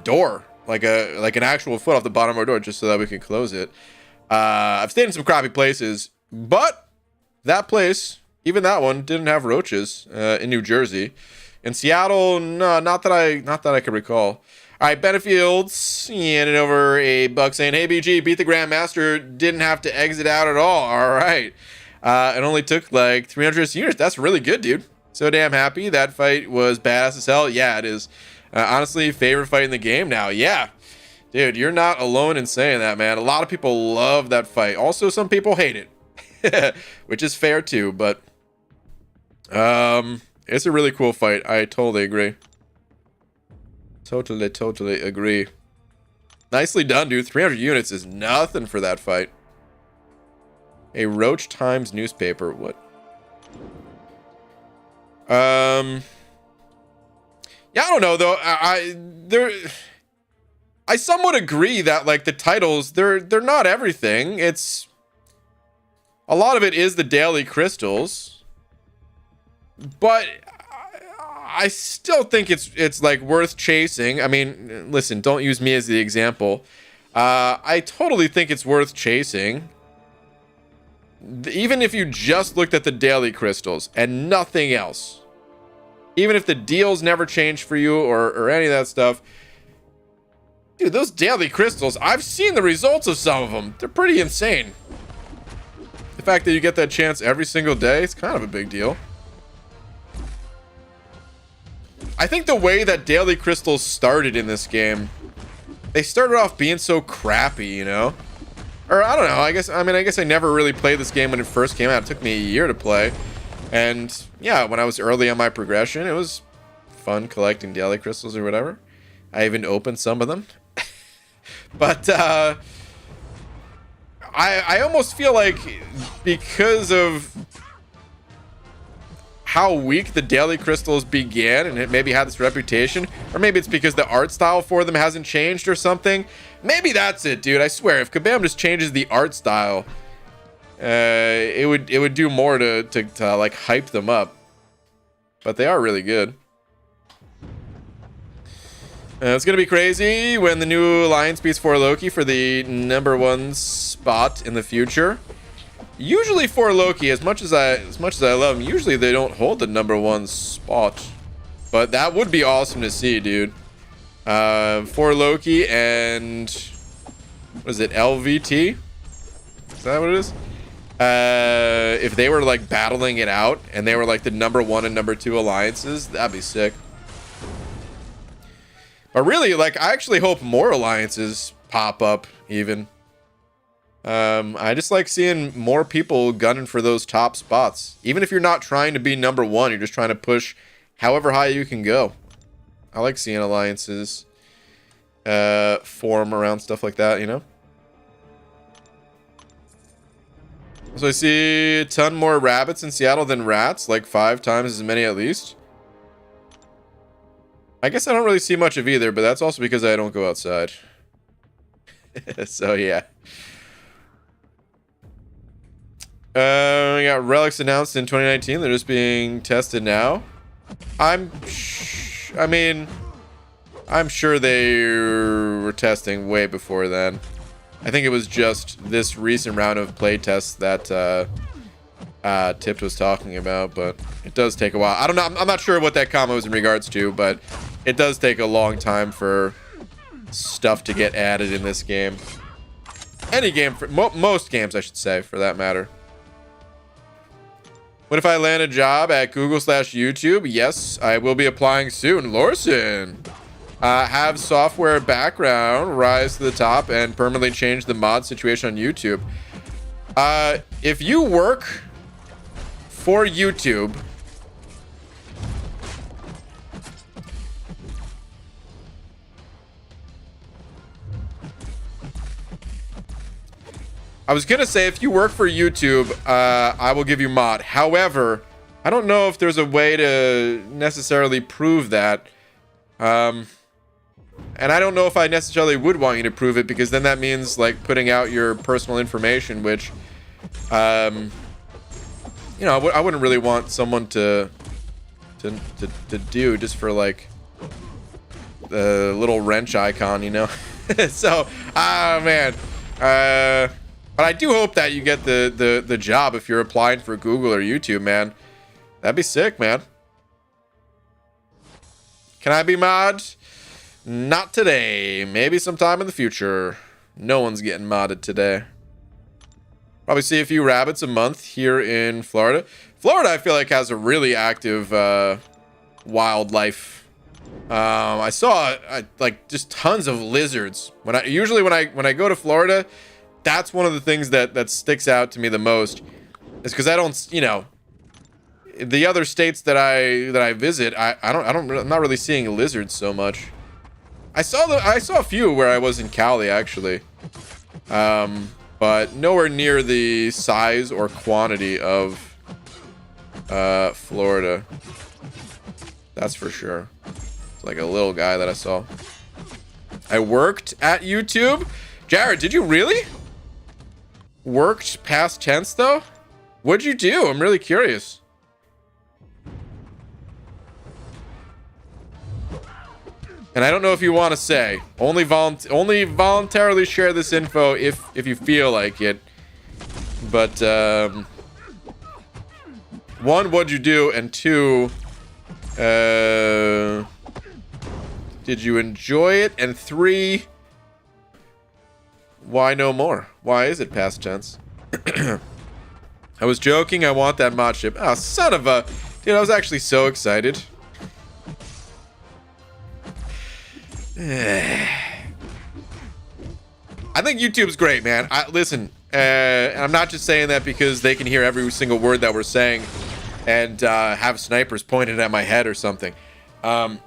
S1: door, like an actual foot off the bottom of our door, just so that we could close it. I've stayed in some crappy places, but that place, even that one, didn't have roaches in New Jersey. In Seattle, no, not that I can recall. All right, Benefields handed over a buck saying, "Hey BG, beat the Grandmaster, didn't have to exit out at all." All right, it only took like 300 units. That's really good, dude. So damn happy. That fight was badass as hell. Yeah, it is. Honestly, favorite fight in the game now. Yeah. Dude, you're not alone in saying that, man. A lot of people love that fight. Also, some people hate it, which is fair too, but it's a really cool fight. I totally agree. Totally agree. Nicely done, dude. 300 units is nothing for that fight. A Roach Times newspaper. What? Yeah, I don't know though. I somewhat agree that like the titles, they're not everything. It's a lot of it is the daily crystals, but I still think it's like worth chasing. I mean, listen, don't use me as the example. I totally think it's worth chasing. Even if you just looked at the daily crystals and nothing else. Even if the deals never change for you or any of that stuff. Dude, those daily crystals, I've seen the results of some of them. They're pretty insane. The fact that you get that chance every single day, it's kind of a big deal. I think the way that daily crystals started in this game, they started off being so crappy, you know? Or I don't know, I guess I never really played this game when it first came out. It took me a year to play. And yeah, when I was early on my progression, it was fun collecting daily crystals or whatever. I even opened some of them. But I almost feel like because of how weak the daily crystals began and it maybe had this reputation, or maybe it's because the art style for them hasn't changed or something. Maybe that's it, dude. I swear, if Kabam just changes the art style, it would do more to like hype them up. But they are really good. It's gonna be crazy when the new alliance beats for Loki for the #1 spot in the future. Usually for Loki, as much as I love him, usually they don't hold the #1 spot. But that would be awesome to see, dude. For Loki and what is it, LVT? Is that what it is? If they were like battling it out and they were like the #1 and #2 alliances, that'd be sick. But really, like, I actually hope more alliances pop up, even. I just like seeing more people gunning for those top spots. Even if you're not trying to be #1, you're just trying to push however high you can go. I like seeing alliances. form around stuff like that, you know? So I see a ton more rabbits in Seattle than rats, like 5 times as many at least. I guess I don't really see much of either, but that's also because I don't go outside. So yeah. We got relics announced in 2019. They're just being tested now. I'm sure they were testing way before then. I think it was just this recent round of play tests that Tipped was talking about, but it does take a while. I don't know. I'm not sure what that comment was in regards to, but it does take a long time for stuff to get added in this game. Any game, for most games, I should say, for that matter. What if I land a job at Google/YouTube? Yes, I will be applying soon. Lorson. Have software background, rise to the top, and permanently change the mod situation on YouTube. If you work for YouTube, I was gonna say if you work for YouTube, I will give you mod. However, I don't know if there's a way to necessarily prove that. And I don't know if I necessarily would want you to prove it, because then that means like putting out your personal information, which, you know, I wouldn't really want someone to do just for like the little wrench icon, you know. So, man, but I do hope that you get the job if you're applying for Google or YouTube, man. That'd be sick, man. Can I be mod? Not today. Maybe sometime in the future. No one's getting modded today. Probably see a few rabbits a month here in Florida. Florida, I feel like, has a really active wildlife. I saw like just tons of lizards. Usually when I go to Florida, that's one of the things that sticks out to me the most. Is because I don't, you know, the other states that I visit, I'm not really seeing lizards so much. I saw a few where I was in Cali, actually, but nowhere near the size or quantity of Florida. That's for sure. It's like a little guy that I saw. I worked at YouTube. Jared, did you really? Worked past tense though? What'd you do? I'm really curious. And I don't know if you want to say. Only voluntarily share this info if you feel like it. But one, what'd you do? And two, did you enjoy it? And three, why no more? Why is it past tense? I was joking. I want that mod ship. Oh, son of a... Dude, I was actually so excited. I think YouTube's great, man. Listen, and I'm not just saying that because they can hear every single word that we're saying and have snipers pointed at my head or something. I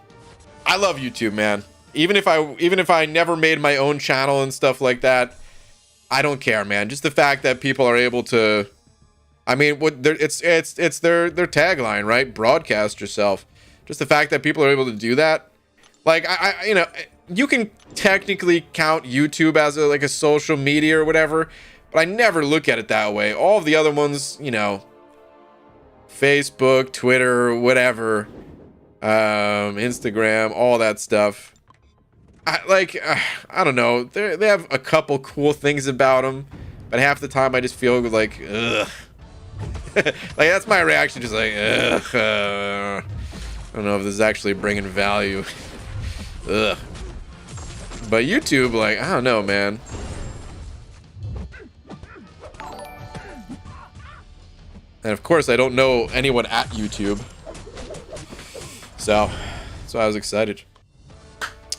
S1: love YouTube, man. Even if I never made my own channel and stuff like that, I don't care, man. Just the fact that people are able to, I mean, it's their tagline, right? Broadcast yourself. Just the fact that people are able to do that. Like, you know, you can technically count YouTube as like a social media or whatever, but I never look at it that way. All of the other ones, you know, Facebook, Twitter, whatever, Instagram, all that stuff. I don't know. They have a couple cool things about them, but half the time I just feel like, ugh. Like, that's my reaction, just like, ugh. I don't know if this is actually bringing value. Ugh. But YouTube, like, I don't know, man. And of course, I don't know anyone at YouTube. So, that's why I was excited.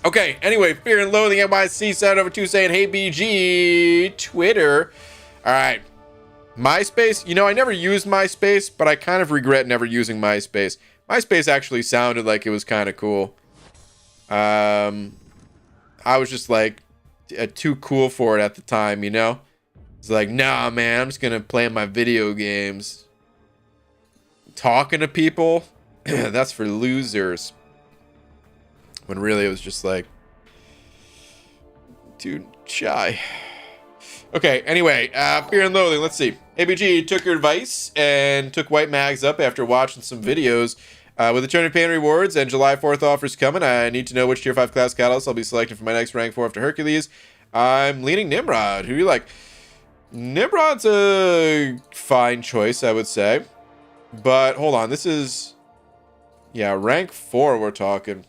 S1: Okay, anyway, Fear and Loathing NYC sent over to saying, hey, BG, Twitter. All right. MySpace, you know, I never used MySpace, but I kind of regret never using MySpace. MySpace actually sounded like it was kind of cool. I was just like too cool for it at the time, you know? It's like, nah, man, I'm just gonna play my video games. Talking to people, that's for losers. When really it was just like, dude, shy. Okay, anyway, Fear and Loathing, let's see. ABG took your advice and took White Mags up after watching some videos. With the Eternity Pain rewards and July 4th offers coming, I need to know which tier 5 class catalyst I'll be selecting for my next rank 4 after Hercules. I'm leaning Nimrod. Who do you like? Nimrod's a fine choice, I would say. But hold on, this is... yeah, rank 4 we're talking.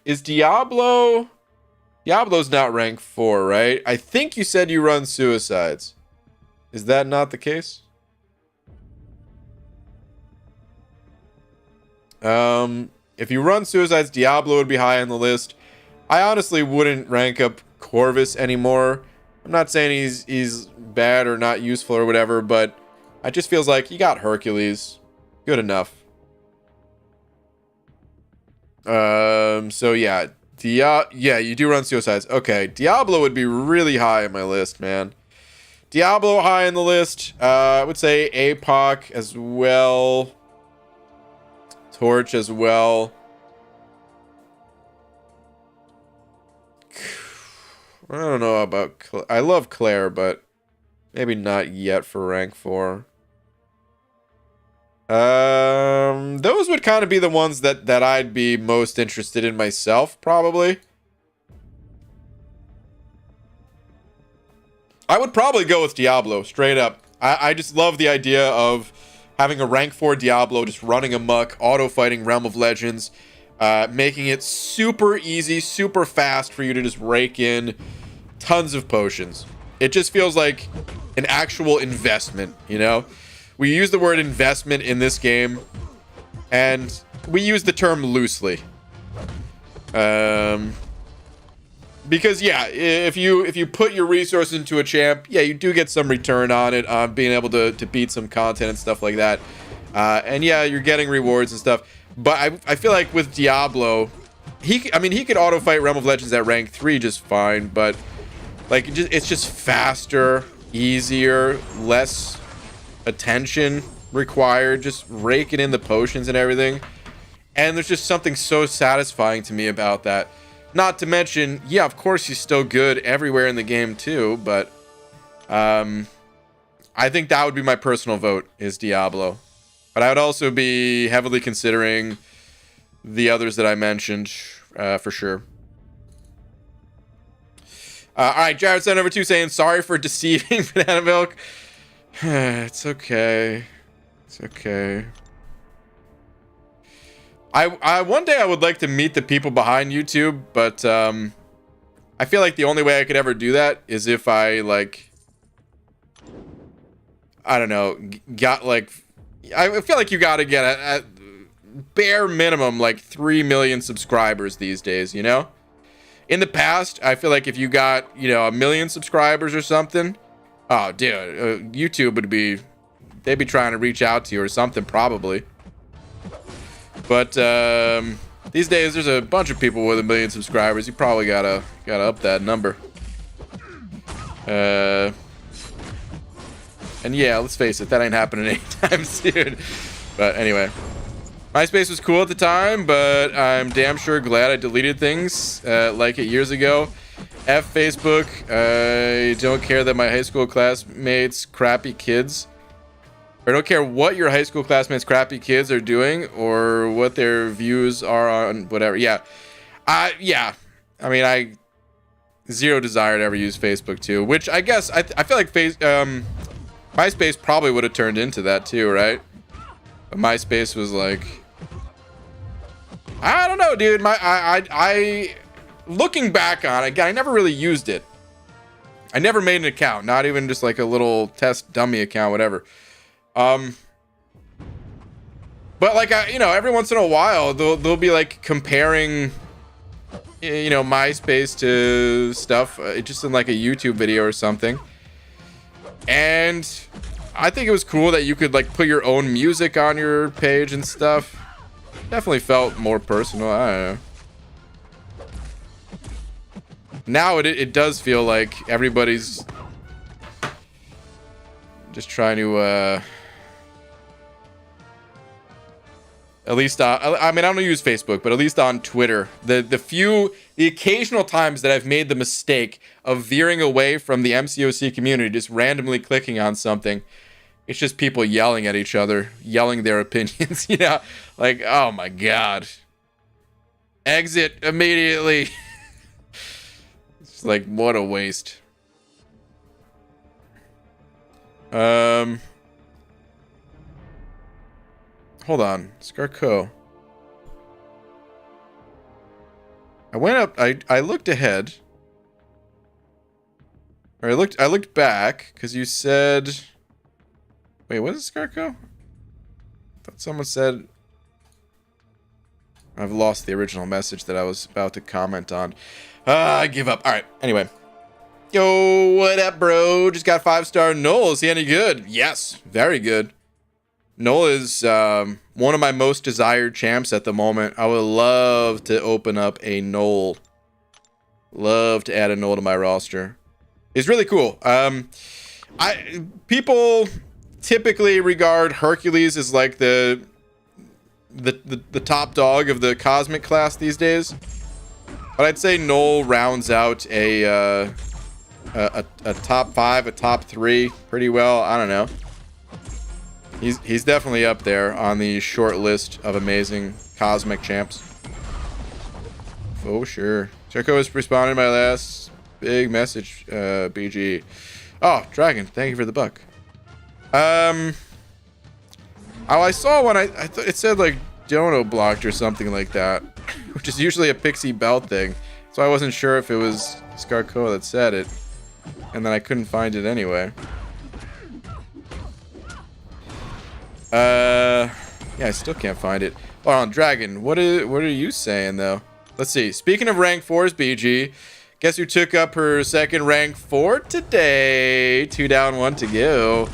S1: Is Diablo... Diablo's not rank 4, right? I think you said you run Suicides. Is that not the case? If you run Suicides, Diablo would be high on the list. I honestly wouldn't rank up Corvus anymore. I'm not saying he's bad or not useful or whatever, but it just feels like you got Hercules. Good enough. So yeah. Yeah, you do run Suicides. Okay, Diablo would be really high on my list, man. Diablo high on the list. I would say APOC as well. Torch as well. I don't know about... I love Claire, but maybe not yet for rank 4. Those would kind of be the ones that I'd be most interested in myself, probably. I would probably go with Diablo, straight up. I just love the idea of having a rank 4 Diablo just running amok, auto-fighting Realm of Legends, making it super easy, super fast for you to just rake in tons of potions. It just feels like an actual investment, you know? We use the word investment in this game, and we use the term loosely. Because yeah, if you put your resources into a champ, yeah, you do get some return on it, on being able to beat some content and stuff like that. And yeah, you're getting rewards and stuff. But I feel like with Diablo, he could auto fight Realm of Legends at rank 3 just fine, but like it's just faster, easier, less attention required, just raking in the potions and everything. And there's just something so satisfying to me about that. Not to mention, yeah, of course he's still good everywhere in the game too, but I think that would be my personal vote, is Diablo. But I would also be heavily considering the others that I mentioned, for sure. All right, Jared sent over 2 saying, sorry for deceiving Banana Milk. It's okay. It's okay. I one day I would like to meet the people behind YouTube, but I feel like the only way I could ever do that is if I, like, I don't know, got like, I feel like you gotta get at bare minimum like 3 million subscribers these days, you know? In the past, I feel like if you got, you know, 1 million subscribers or something, oh dude, YouTube would be, they'd be trying to reach out to you or something probably. But these days, there's a bunch of people with 1 million subscribers. You probably gotta up that number. And yeah, let's face it, that ain't happening anytime soon. But anyway, MySpace was cool at the time, but I'm damn sure glad I deleted things like it years ago. F Facebook. I don't care that my high school classmates crappy kids. I don't care what your high school classmates' crappy kids are doing or what their views are on whatever. Yeah. Yeah. I mean, I zero desire to ever use Facebook too, which I guess I feel like MySpace probably would have turned into that too, right? But MySpace was like, I don't know, dude. I looking back on it, I never really used it. I never made an account, not even just like a little test dummy account, whatever. But like, you know, every once in a while they'll be like comparing, you know, MySpace to stuff just in like a YouTube video or something. And I think it was cool that you could like put your own music on your page and stuff. Definitely felt more personal. I don't know. Now it does feel like everybody's just trying to at least I mean, I don't use Facebook, but at least on Twitter, the occasional times that I've made the mistake of veering away from the MCOC community, just randomly clicking on something, it's just people yelling at each other, yelling their opinions, you know, like, oh my god, exit immediately. It's like, what a waste. Hold on, Scarco. I went up. I looked ahead. Or I looked back because you said. Wait, what is Scarco? I thought someone said. I've lost the original message that I was about to comment on. I give up. All right. Anyway. Yo, what up, bro? Just got 5-star Noel. Is he any good? Yes, very good. Noel is one of my most desired champs at the moment. I would love to open up a Noel. Love to add a Noel to my roster. He's really cool. People typically regard Hercules as like the top dog of the cosmic class these days. But I'd say Noel rounds out a top 5, a top 3 pretty well. I don't know. He's definitely up there on the short list of amazing cosmic champs. Oh, sure. Checo is responding to my last big message, BG. Oh, Dragon, thank you for the buck. Oh, I saw one. I thought it said like Dono blocked or something like that, which is usually a Pixie Belt thing. So I wasn't sure if it was Scarco that said it, and then I couldn't find it anyway. Yeah, I still can't find it. Hold on, Dragon, what are you saying though? Let's see. Speaking of rank 4s, BG, guess who took up her second rank 4 today? 2 down, 1 to go.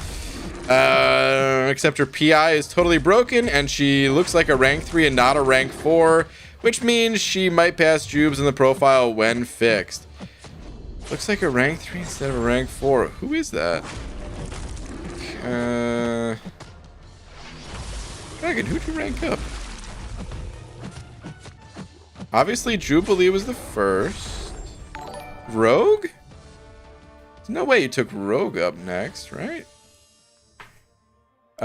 S1: Except her PI is totally broken and she looks like a rank 3 and not a rank 4, which means she might pass Jubes in the profile when fixed. Looks like a rank 3 instead of a rank 4. Who is that? Dragon, who'd you rank up? Obviously, Jubilee was the first. Rogue? There's no way you took Rogue up next, right? I'm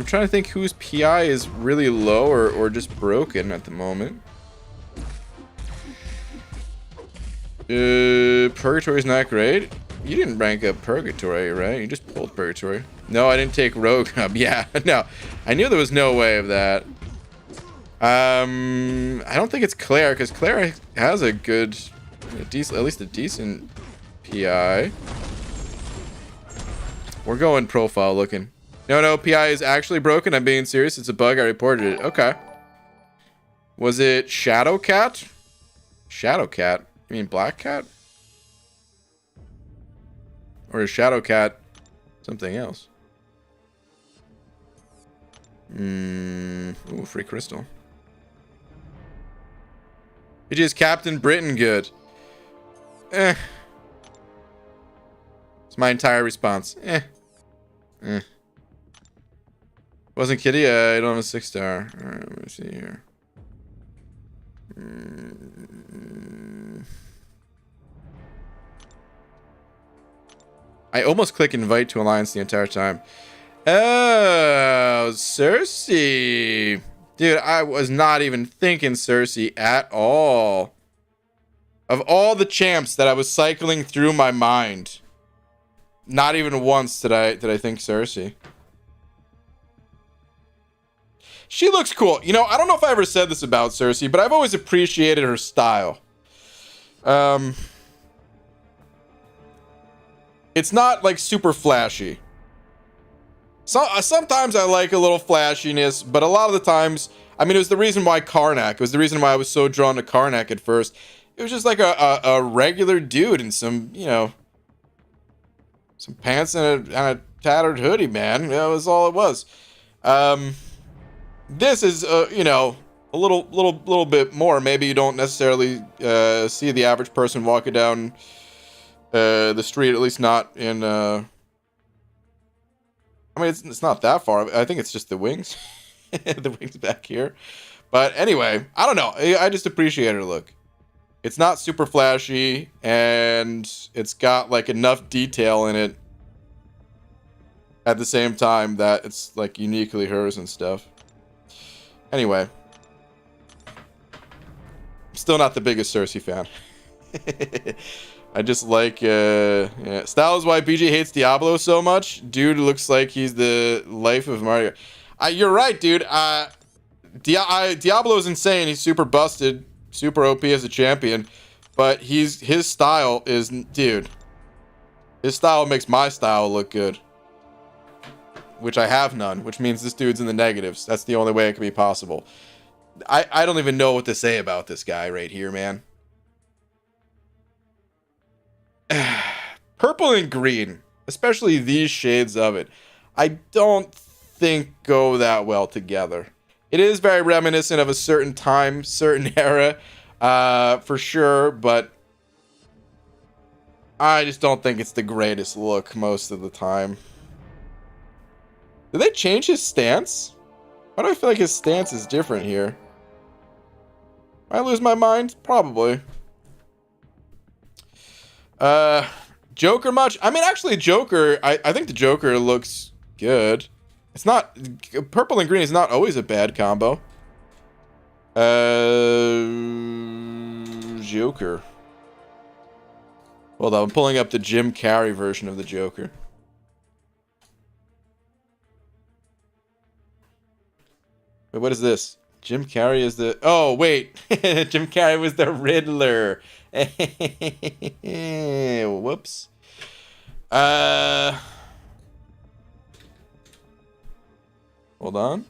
S1: trying to think whose PI is really low or just broken at the moment. Purgatory's not great. You didn't rank up Purgatory, right? You just pulled Purgatory. No, I didn't take Rogue up. Yeah, no. I knew there was no way of that. I don't think it's Claire, because Claire has a good, at least a decent PI. We're going profile looking. No, PI is actually broken. I'm being serious. It's a bug. I reported it. Okay. Was it Shadowcat? Shadowcat? You mean Black Cat? Or is Shadowcat something else? Ooh, free crystal. It is Captain Britain good. It's my entire response. Wasn't Kitty? I don't have a 6-star. Alright, let me see here. I almost click invite to alliance the entire time. Oh, Cersei. Dude, I was not even thinking Cersei at all. Of all the champs that I was cycling through my mind, not even once did I think Cersei. She looks cool. You know, I don't know if I ever said this about Cersei, but I've always appreciated her style. It's not like super flashy. Sometimes I like a little flashiness, but a lot of the times, I mean, it was the reason why Karnak, it was the reason why I was so drawn to Karnak at first. It was just like a regular dude in some, you know, some pants and a tattered hoodie, man. That was all it was. This is, you know, a little bit more. Maybe you don't necessarily see the average person walking down the street, at least not in. I mean, it's not that far. I think it's just the wings, the wings back here. But anyway, I don't know. I just appreciate her look. It's not super flashy, and it's got like enough detail in it at the same time that it's like uniquely hers and stuff. Anyway, I'm still not the biggest Cersei fan. I just like yeah. Style is why BG hates Diablo so much. Dude looks like he's the life of Mario. You're right, dude. Diablo is insane. He's super busted, super OP as a champion, but his style is, dude. His style makes my style look good, which I have none, which means this dude's in the negatives. That's the only way it could be possible. I don't even know what to say about this guy right here, man. Purple and green, especially these shades of it, I don't think go that well together. It is very reminiscent of a certain time, certain era, for sure, but I just don't think it's the greatest look most of the time. Did they change his stance? Why do I feel like his stance is different here? I lose my mind? Probably. Joker much? I mean, actually, Joker, I think the Joker looks good. It's not... Purple and green is not always a bad combo. Joker. Hold on, I'm pulling up the Jim Carrey version of the Joker. Wait, what is this? Jim Carrey is the... Oh, wait. Jim Carrey was the Riddler. Whoops. Hold on.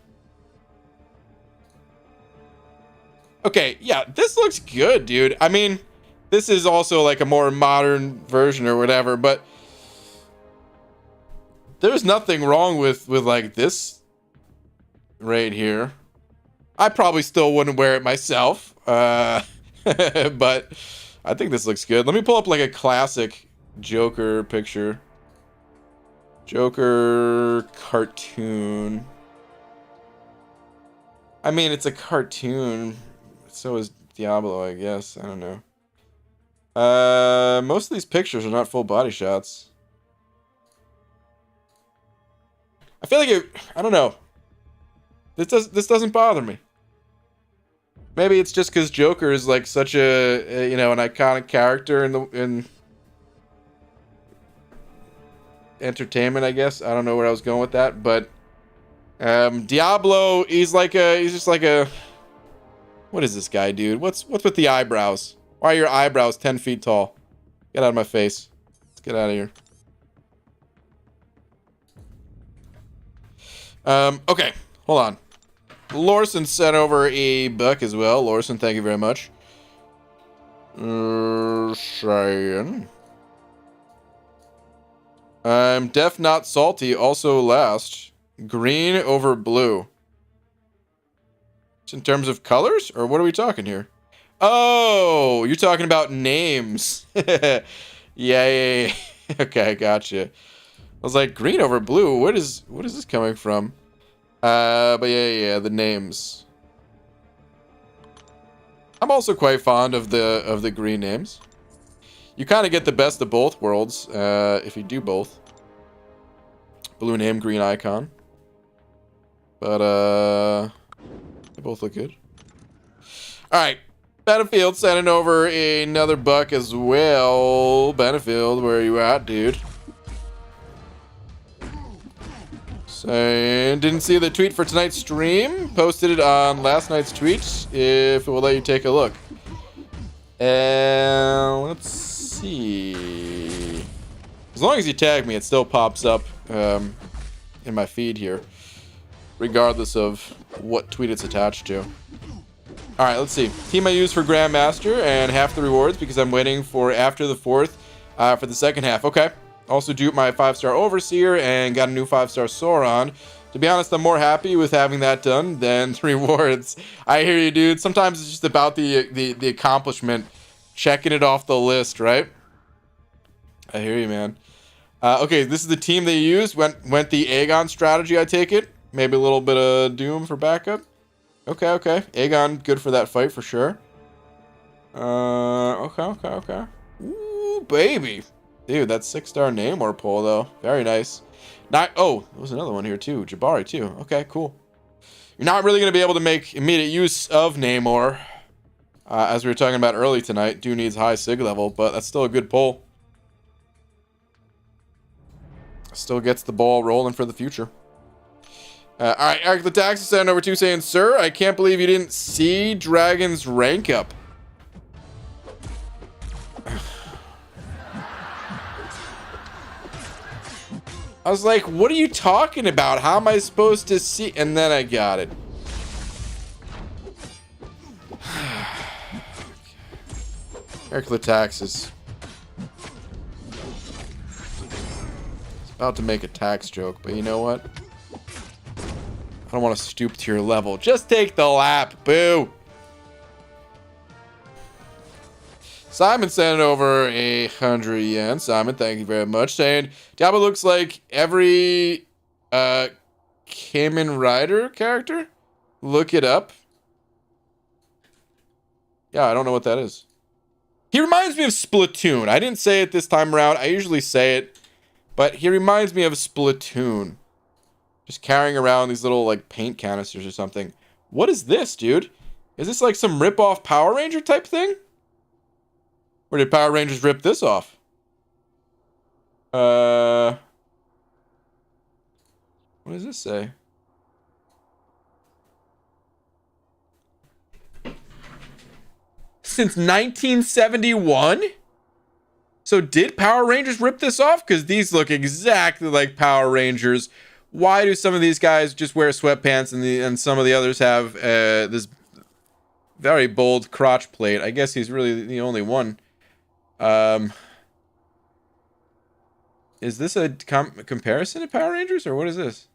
S1: Okay, yeah, this looks good, dude. I mean, this is also like a more modern version or whatever, but there's nothing wrong with like this right here. I probably still wouldn't wear it myself, but I think this looks good. Let me pull up like a classic Joker picture. Joker cartoon. I mean, it's a cartoon. So is Diablo, I guess. I don't know. Most of these pictures are not full body shots. I feel like it... I don't know. This doesn't bother me. Maybe it's just because Joker is like such a you know, an iconic character in entertainment, I guess. I don't know where I was going with that, but Diablo, he's just like a... What is this guy, dude? What's with the eyebrows? Why are your eyebrows 10 feet tall? Get out of my face. Let's get out of here. Okay, hold on. Lorson sent over a buck as well. Lorson, thank you very much. Cheyenne. I'm deaf, not salty. Also last. Green over blue. In terms of colors, or what are we talking here? Oh, you're talking about names. Yeah. Okay, gotcha. I was like, green over blue. What is this coming from? But yeah, the names. I'm also quite fond of the green names. You kind of get the best of both worlds if you do both. Blue name, green icon. But they both look good. Alright. Battlefield sending over another buck as well. Battlefield, where are you at, dude? Saying, didn't see the tweet for tonight's stream. Posted it on last night's tweet. If it will let you take a look. And let's see. As long as you tag me, it still pops up in my feed here, regardless of what tweet it's attached to. Alright, let's see. Team I use for Grandmaster and half the rewards because I'm waiting for after the 4th for the second half. Okay. Also duped my 5-star Overseer and got a new 5-star Sauron. To be honest, I'm more happy with having that done than the rewards. I hear you, dude. Sometimes it's just about the accomplishment, checking it off the list, right? I hear you, man. Okay, this is the team they used. Went the Aegon strategy, I take it. Maybe a little bit of Doom for backup. Okay. Aegon, good for that fight for sure. Okay. Ooh, baby. Dude, that 6-star Namor pull, though. Very nice. Oh, there was another one here, too. Jabari, too. Okay, cool. You're not really going to be able to make immediate use of Namor. As we were talking about early tonight. Do needs high sig level, but that's still a good pull. Still gets the ball rolling for the future. All right, Eric the Tax is sent over to saying, "Sir, I can't believe you didn't see Dragon's rank up." I was like, what are you talking about? How am I supposed to see? And then I got it. Eric the Tax is about to make a tax joke, but you know what? I don't want to stoop to your level. Just take the lap. Boo. Simon sent over 100 yen. Simon, thank you very much. Saying, Diablo looks like every Kamen Rider character. Look it up. Yeah, I don't know what that is. He reminds me of Splatoon. I didn't say it this time around. I usually say it. But he reminds me of Splatoon. Just carrying around these little, like, paint canisters or something. What is this, dude? Is this like some rip-off Power Ranger type thing? Or did Power Rangers rip this off? What does this say? Since 1971? So did Power Rangers rip this off? Because these look exactly like Power Rangers. Why do some of these guys just wear sweatpants and some of the others have this very bold crotch plate? I guess he's really the only one. Is this a comparison to Power Rangers, or what is this?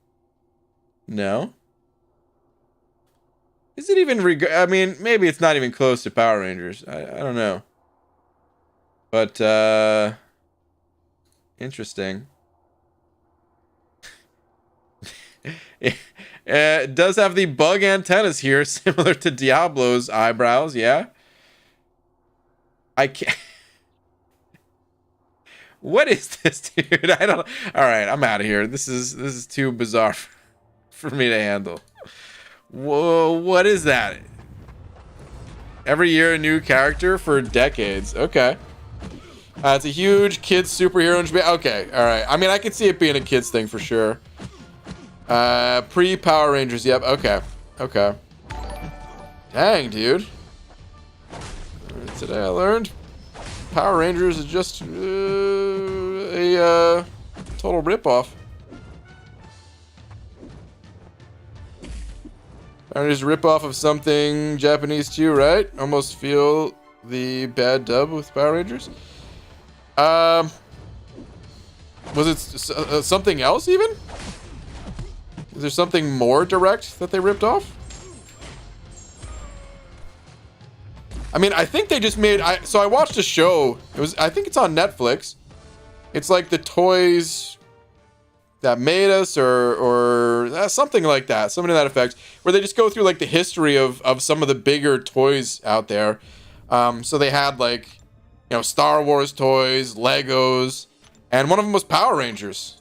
S1: No. Is it even I mean, maybe it's not even close to Power Rangers. I don't know. But, interesting. It does have the bug antennas here, similar to Diablo's eyebrows, yeah? I can't... What is this, dude? I don't... Alright, I'm out of here. This is too bizarre for me to handle. Whoa, what is that? Every year a new character for decades. Okay. It's a huge kids superhero in Japan. Okay, alright. I mean, I could see it being a kids thing for sure. Pre-Power Rangers. Yep, okay. Dang, dude. Today I learned Power Rangers is just a total ripoff. Power Rangers ripoff of something Japanese too, right? Almost feel the bad dub with Power Rangers. Was it something else even? Is there something more direct that they ripped off? I mean, I think they just made... So I watched a show. I think it's on Netflix. It's like the toys that made us or something like that. Something to that effect. Where they just go through like the history of some of the bigger toys out there. So they had like, you know, Star Wars toys, Legos, and one of them was Power Rangers.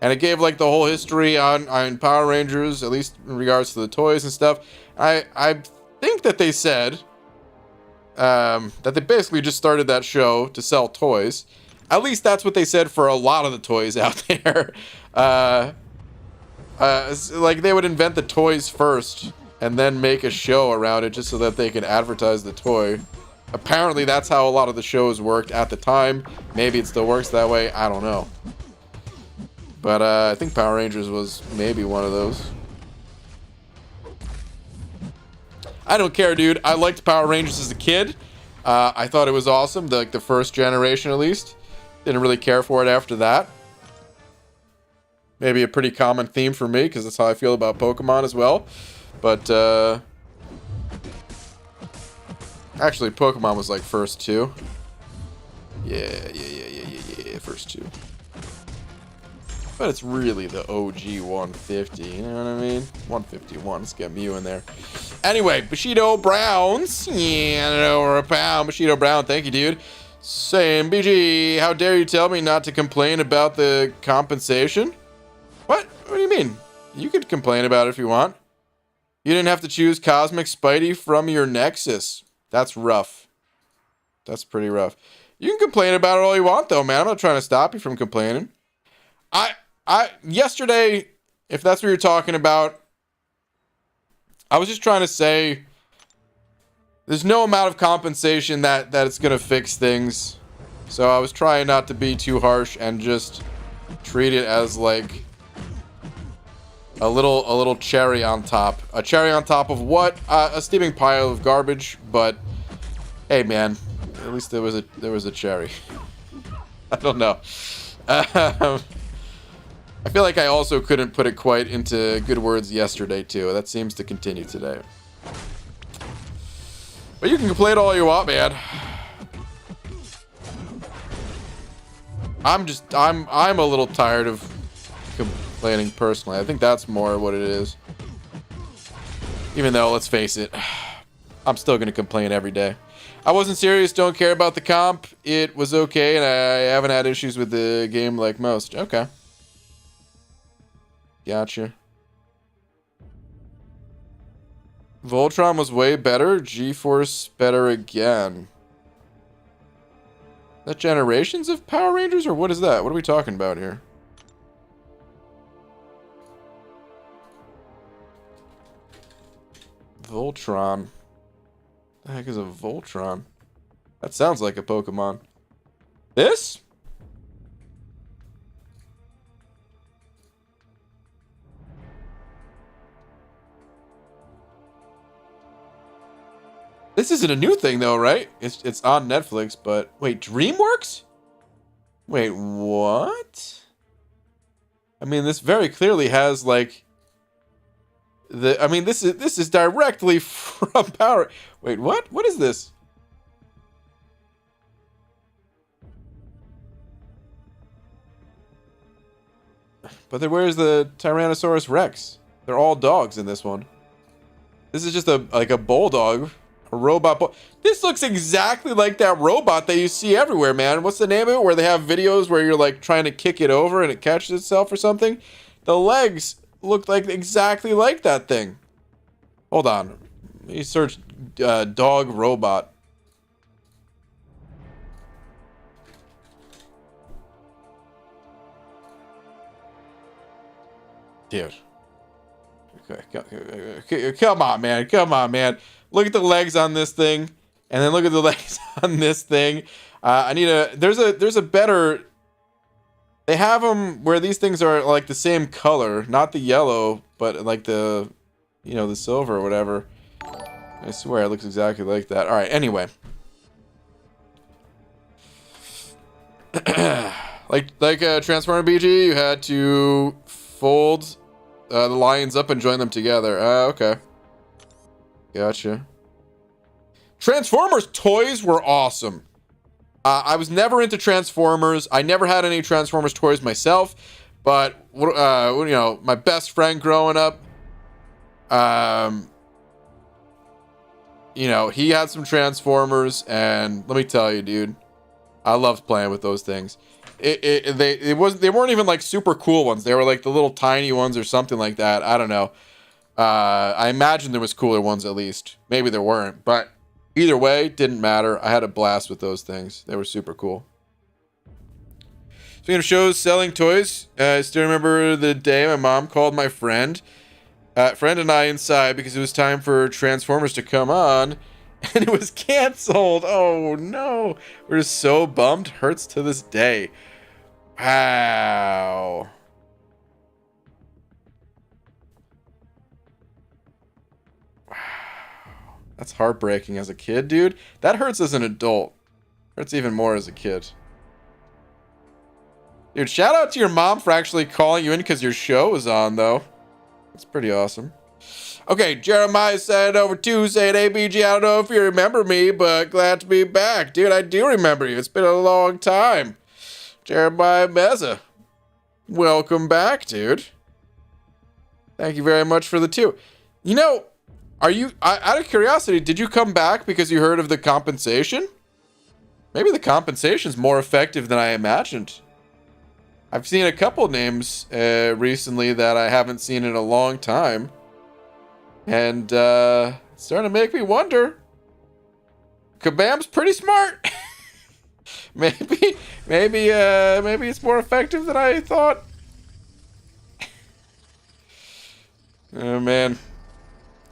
S1: And it gave like the whole history on Power Rangers, at least in regards to the toys and stuff. I think that they said that they basically just started that show to sell toys. At least that's what they said for a lot of the toys out there. Like they would invent the toys first and then make a show around it just so that they could advertise the toy. Apparently that's how a lot of the shows worked at the time. Maybe it still works that way. I don't know. But I think Power Rangers was maybe one of those. I don't care, dude. I liked Power Rangers as a kid. I thought it was awesome, like the first generation at least. Didn't really care for it after that. Maybe a pretty common theme for me, because that's how I feel about Pokemon as well. But, actually, Pokemon was like first two. Yeah, first two. But it's really the OG 150, you know what I mean? 151, let's get Mew in there. Anyway, Bushido Browns. Yeah, over a pound. Bushido Brown, thank you, dude. Saying, BG, how dare you tell me not to complain about the compensation? What? What do you mean? You could complain about it if you want. You didn't have to choose Cosmic Spidey from your Nexus. That's rough. That's pretty rough. You can complain about it all you want, though, man. I'm not trying to stop you from complaining. Yesterday, if that's what you're talking about, I was just trying to say there's no amount of compensation that it's going to fix things. So I was trying not to be too harsh and just treat it as like a little cherry on top. A cherry on top of what? A steaming pile of garbage, but hey, man, at least there was a cherry. I don't know. I feel like I also couldn't put it quite into good words yesterday, too. That seems to continue today. But you can complain all you want, man. I'm a little tired of complaining personally. I think that's more what it is. Even though, let's face it, I'm still going to complain every day. I wasn't serious, don't care about the comp. It was okay, and I haven't had issues with the game like most. Okay. Gotcha. Voltron was way better. G-Force better again. That Generations of Power Rangers, or what is that? What are we talking about here? Voltron. The heck is a Voltron? That sounds like a Pokemon. This? This isn't a new thing though, right? It's on Netflix, but wait, DreamWorks? Wait, what? I mean, this very clearly has like I mean, this is directly from Power. Wait, what? What is this? But then where's the Tyrannosaurus Rex? They're all dogs in this one. This is just like a bulldog. A robot. This looks exactly like that robot that you see everywhere, man. What's the name of it? Where they have videos where you're like trying to kick it over and it catches itself or something. The legs look like exactly like that thing. Hold on. Let me search dog robot. Dude. Okay, come on, man. Come on, man. Look at the legs on this thing, and then look at the legs on this thing. I need a. There's a better. They have them where these things are like the same color, not the yellow, but like the, you know, the silver or whatever. I swear it looks exactly like that. All right. Anyway. like Transformer BG, you had to fold the lions up and join them together. Okay. Gotcha. Transformers toys were awesome. I was never into Transformers. I never had any Transformers toys myself, but you know, my best friend growing up, you know, he had some Transformers, and let me tell you, dude, I loved playing with those things. They weren't even like super cool ones. They were like the little tiny ones or something like that. I don't know. I imagine there was cooler ones at least. Maybe there weren't, but either way, didn't matter. I had a blast with those things. They were super cool. Speaking of shows selling toys, I still remember the day my mom called my friend and I inside because it was time for Transformers to come on, and it was canceled. Oh no, we're just so bummed. Hurts to this day. Wow. That's heartbreaking as a kid, dude. That hurts as an adult. Hurts even more as a kid. Dude, shout out to your mom for actually calling you in because your show was on, though. That's pretty awesome. Okay, Jeremiah said over Tuesday at ABG, I don't know if you remember me, but glad to be back. Dude, I do remember you. It's been a long time. Jeremiah Meza, welcome back, dude. Thank you very much for the 2. You know, are you, out of curiosity, did you come back because you heard of the compensation? Maybe the compensation's more effective than I imagined. I've seen a couple names recently that I haven't seen in a long time. And it's starting to make me wonder. Kabam's pretty smart. maybe it's more effective than I thought. Oh man.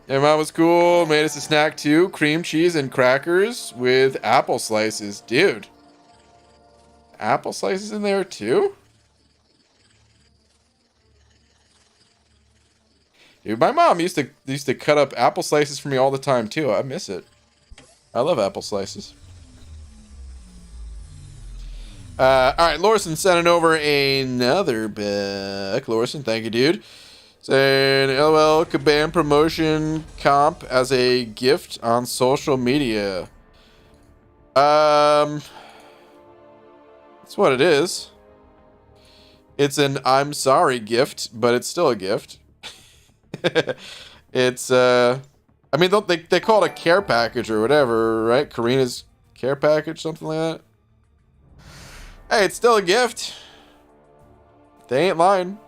S1: Yeah, mom was cool. Made us a snack too. Cream cheese and crackers with apple slices. Dude. Apple slices in there too? Dude, my mom used to cut up apple slices for me all the time too. I miss it. I love apple slices. All right, Lorson sending over another back. Lorson, thank you, dude. Saying LOL Kabam promotion comp as a gift on social media. That's what it is. It's an I'm sorry gift, but it's still a gift. It's I mean they call it a care package or whatever, right? Karina's care package, something like that. Hey, it's still a gift. They ain't lying.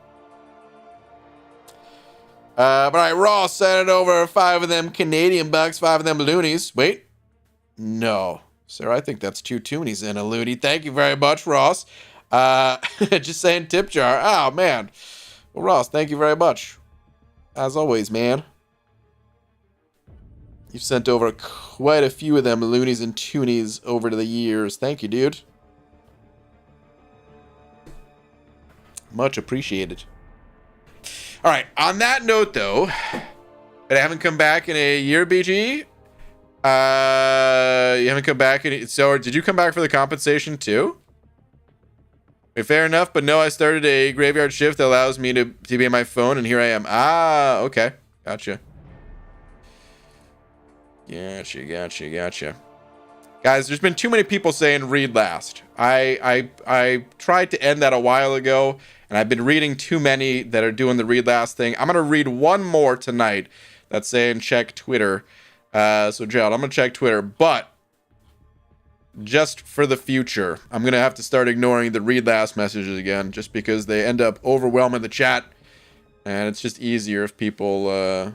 S1: But alright, Ross sent it over 5 of them Canadian bucks, 5 of them loonies. Wait. No. Sir, I think that's 2 toonies and a loony. Thank you very much, Ross. Just saying tip jar. Oh man. Well, Ross, thank you very much. As always, man. You've sent over quite a few of them loonies and toonies over to the years. Thank you, dude. Much appreciated. All right. On that note, though, but I haven't come back in a year, BG. You haven't come back in. So, did you come back for the compensation too? Fair enough, but no, I started a graveyard shift that allows me to be on my phone, and here I am. Ah, okay. Gotcha. Gotcha. Guys, there's been too many people saying read last. I tried to end that a while ago, and I've been reading too many that are doing the read last thing. I'm going to read one more tonight that's saying check Twitter. So, Gerald, I'm going to check Twitter, but just for the future, I'm going to have to start ignoring the read last messages again, just because they end up overwhelming the chat, and it's just easier if people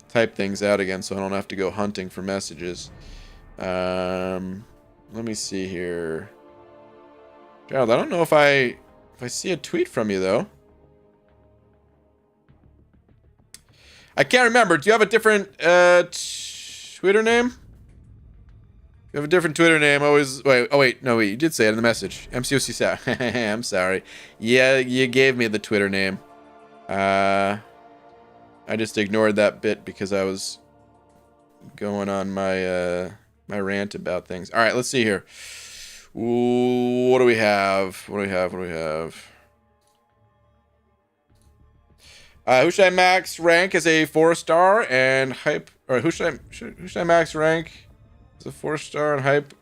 S1: type things out again so I don't have to go hunting for messages. Let me see here. Gerald, I don't know if I see a tweet from you, though. I can't remember. Do you have a different Twitter name? You have a different Twitter name. Always. Wait. No, wait. You did say it in the message. MCOC. I'm sorry. Yeah, you gave me the Twitter name. I just ignored that bit because I was going on my my rant about things. All right, let's see here. Ooh, what do we have? Who should I max rank as a 4-star and hype? Or who should I max rank as a 4-star and hype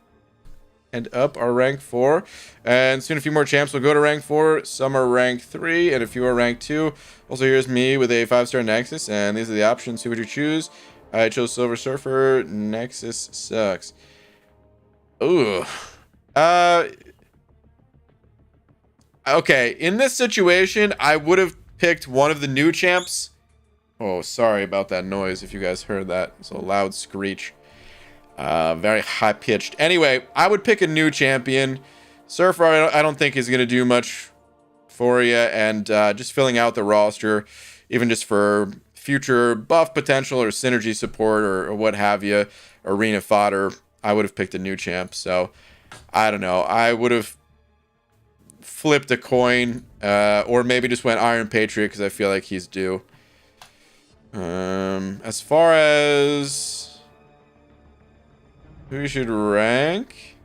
S1: and up are rank 4? And soon a few more champs will go to rank 4. Some are rank 3 and a few are rank 2. Also, here's me with a 5-star Nexus, and these are the options. Who would you choose? I chose Silver Surfer. Nexus sucks. Ooh. Okay, in this situation, I would have picked one of the new champs. Oh, sorry about that noise if you guys heard that. It's a loud screech. Very high-pitched. Anyway, I would pick a new champion. Surfer, I don't think is going to do much for you, and just filling out the roster, even just for future buff potential or synergy support or what have you, arena fodder, I would have picked a new champ. So, I don't know. I would have flipped a coin, or maybe just went Iron Patriot because I feel like he's due. As far as who you should rank,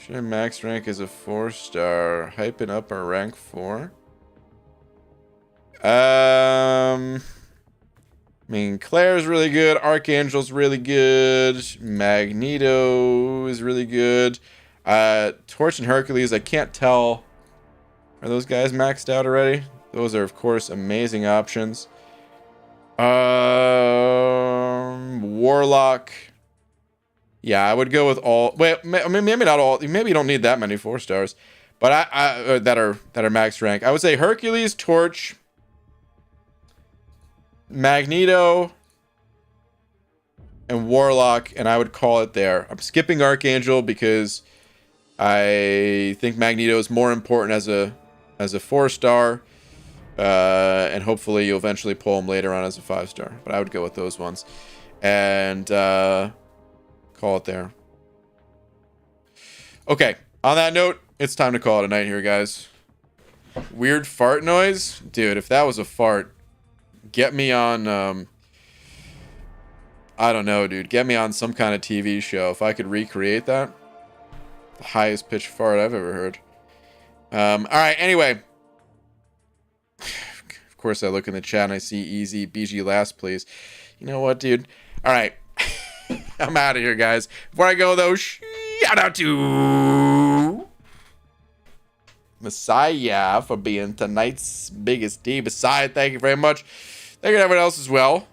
S1: Should I max rank as a 4-star? Hyping up our rank 4? I mean, Claire's really good. Archangel's really good. Magneto is really good. Torch and Hercules, I can't tell. Are those guys maxed out already? Those are, of course, amazing options. Warlock. Yeah, I would go with all. Wait, I mean, maybe not all. Maybe you don't need that many 4-stars, but that are max rank. I would say Hercules, Torch, Magneto, and Warlock, and I would call it there. I'm skipping Archangel because I think Magneto is more important as a 4-star, and hopefully you'll eventually pull him later on as a 5-star. But I would go with those ones, and call it there. Okay, on that note, it's time to call it a night here, guys. Weird fart noise, dude. If that was a fart, get me on. I don't know, dude. Get me on some kind of TV show if I could recreate that. The highest pitched fart I've ever heard. All right. Anyway, of course I look in the chat and I see easy BG last, please. You know what, dude? All right. I'm out of here, guys. Before I go, though, shout out to Messiah for being tonight's biggest D. Messiah, thank you very much. Thank you to everyone else as well.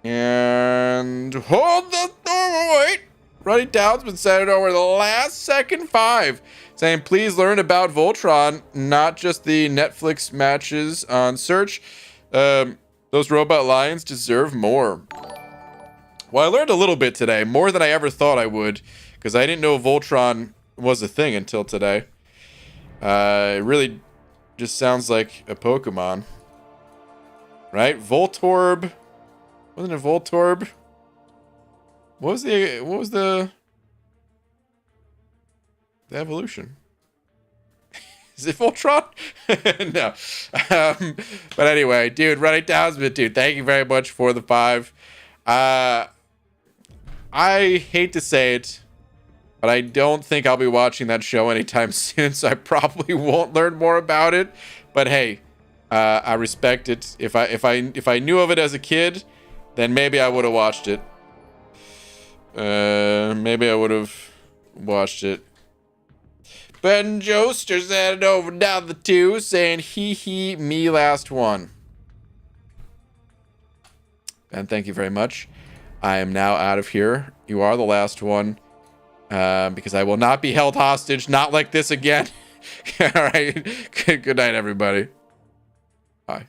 S1: And hold the wait. Running down's been sent over the last second 5. Saying, please learn about Voltron, not just the Netflix matches on Search. Those robot lions deserve more. Well, I learned a little bit today, more than I ever thought I would, because I didn't know Voltron was a thing until today. It really just sounds like a Pokemon. Right? Voltorb. Wasn't it Voltorb? What was the evolution? Is it Voltron? No. But anyway, dude, running down, dude, thank you very much for the 5. I hate to say it, but I don't think I'll be watching that show anytime soon, so I probably won't learn more about it. But hey, I respect it. If I knew of it as a kid, then maybe I would have watched it. Maybe I would have watched it. Ben Joester sent it over down the 2, saying he me last one. And thank you very much. I am now out of here. You are the last one. Because I will not be held hostage. Not like this again. All right. Good night, everybody. Bye.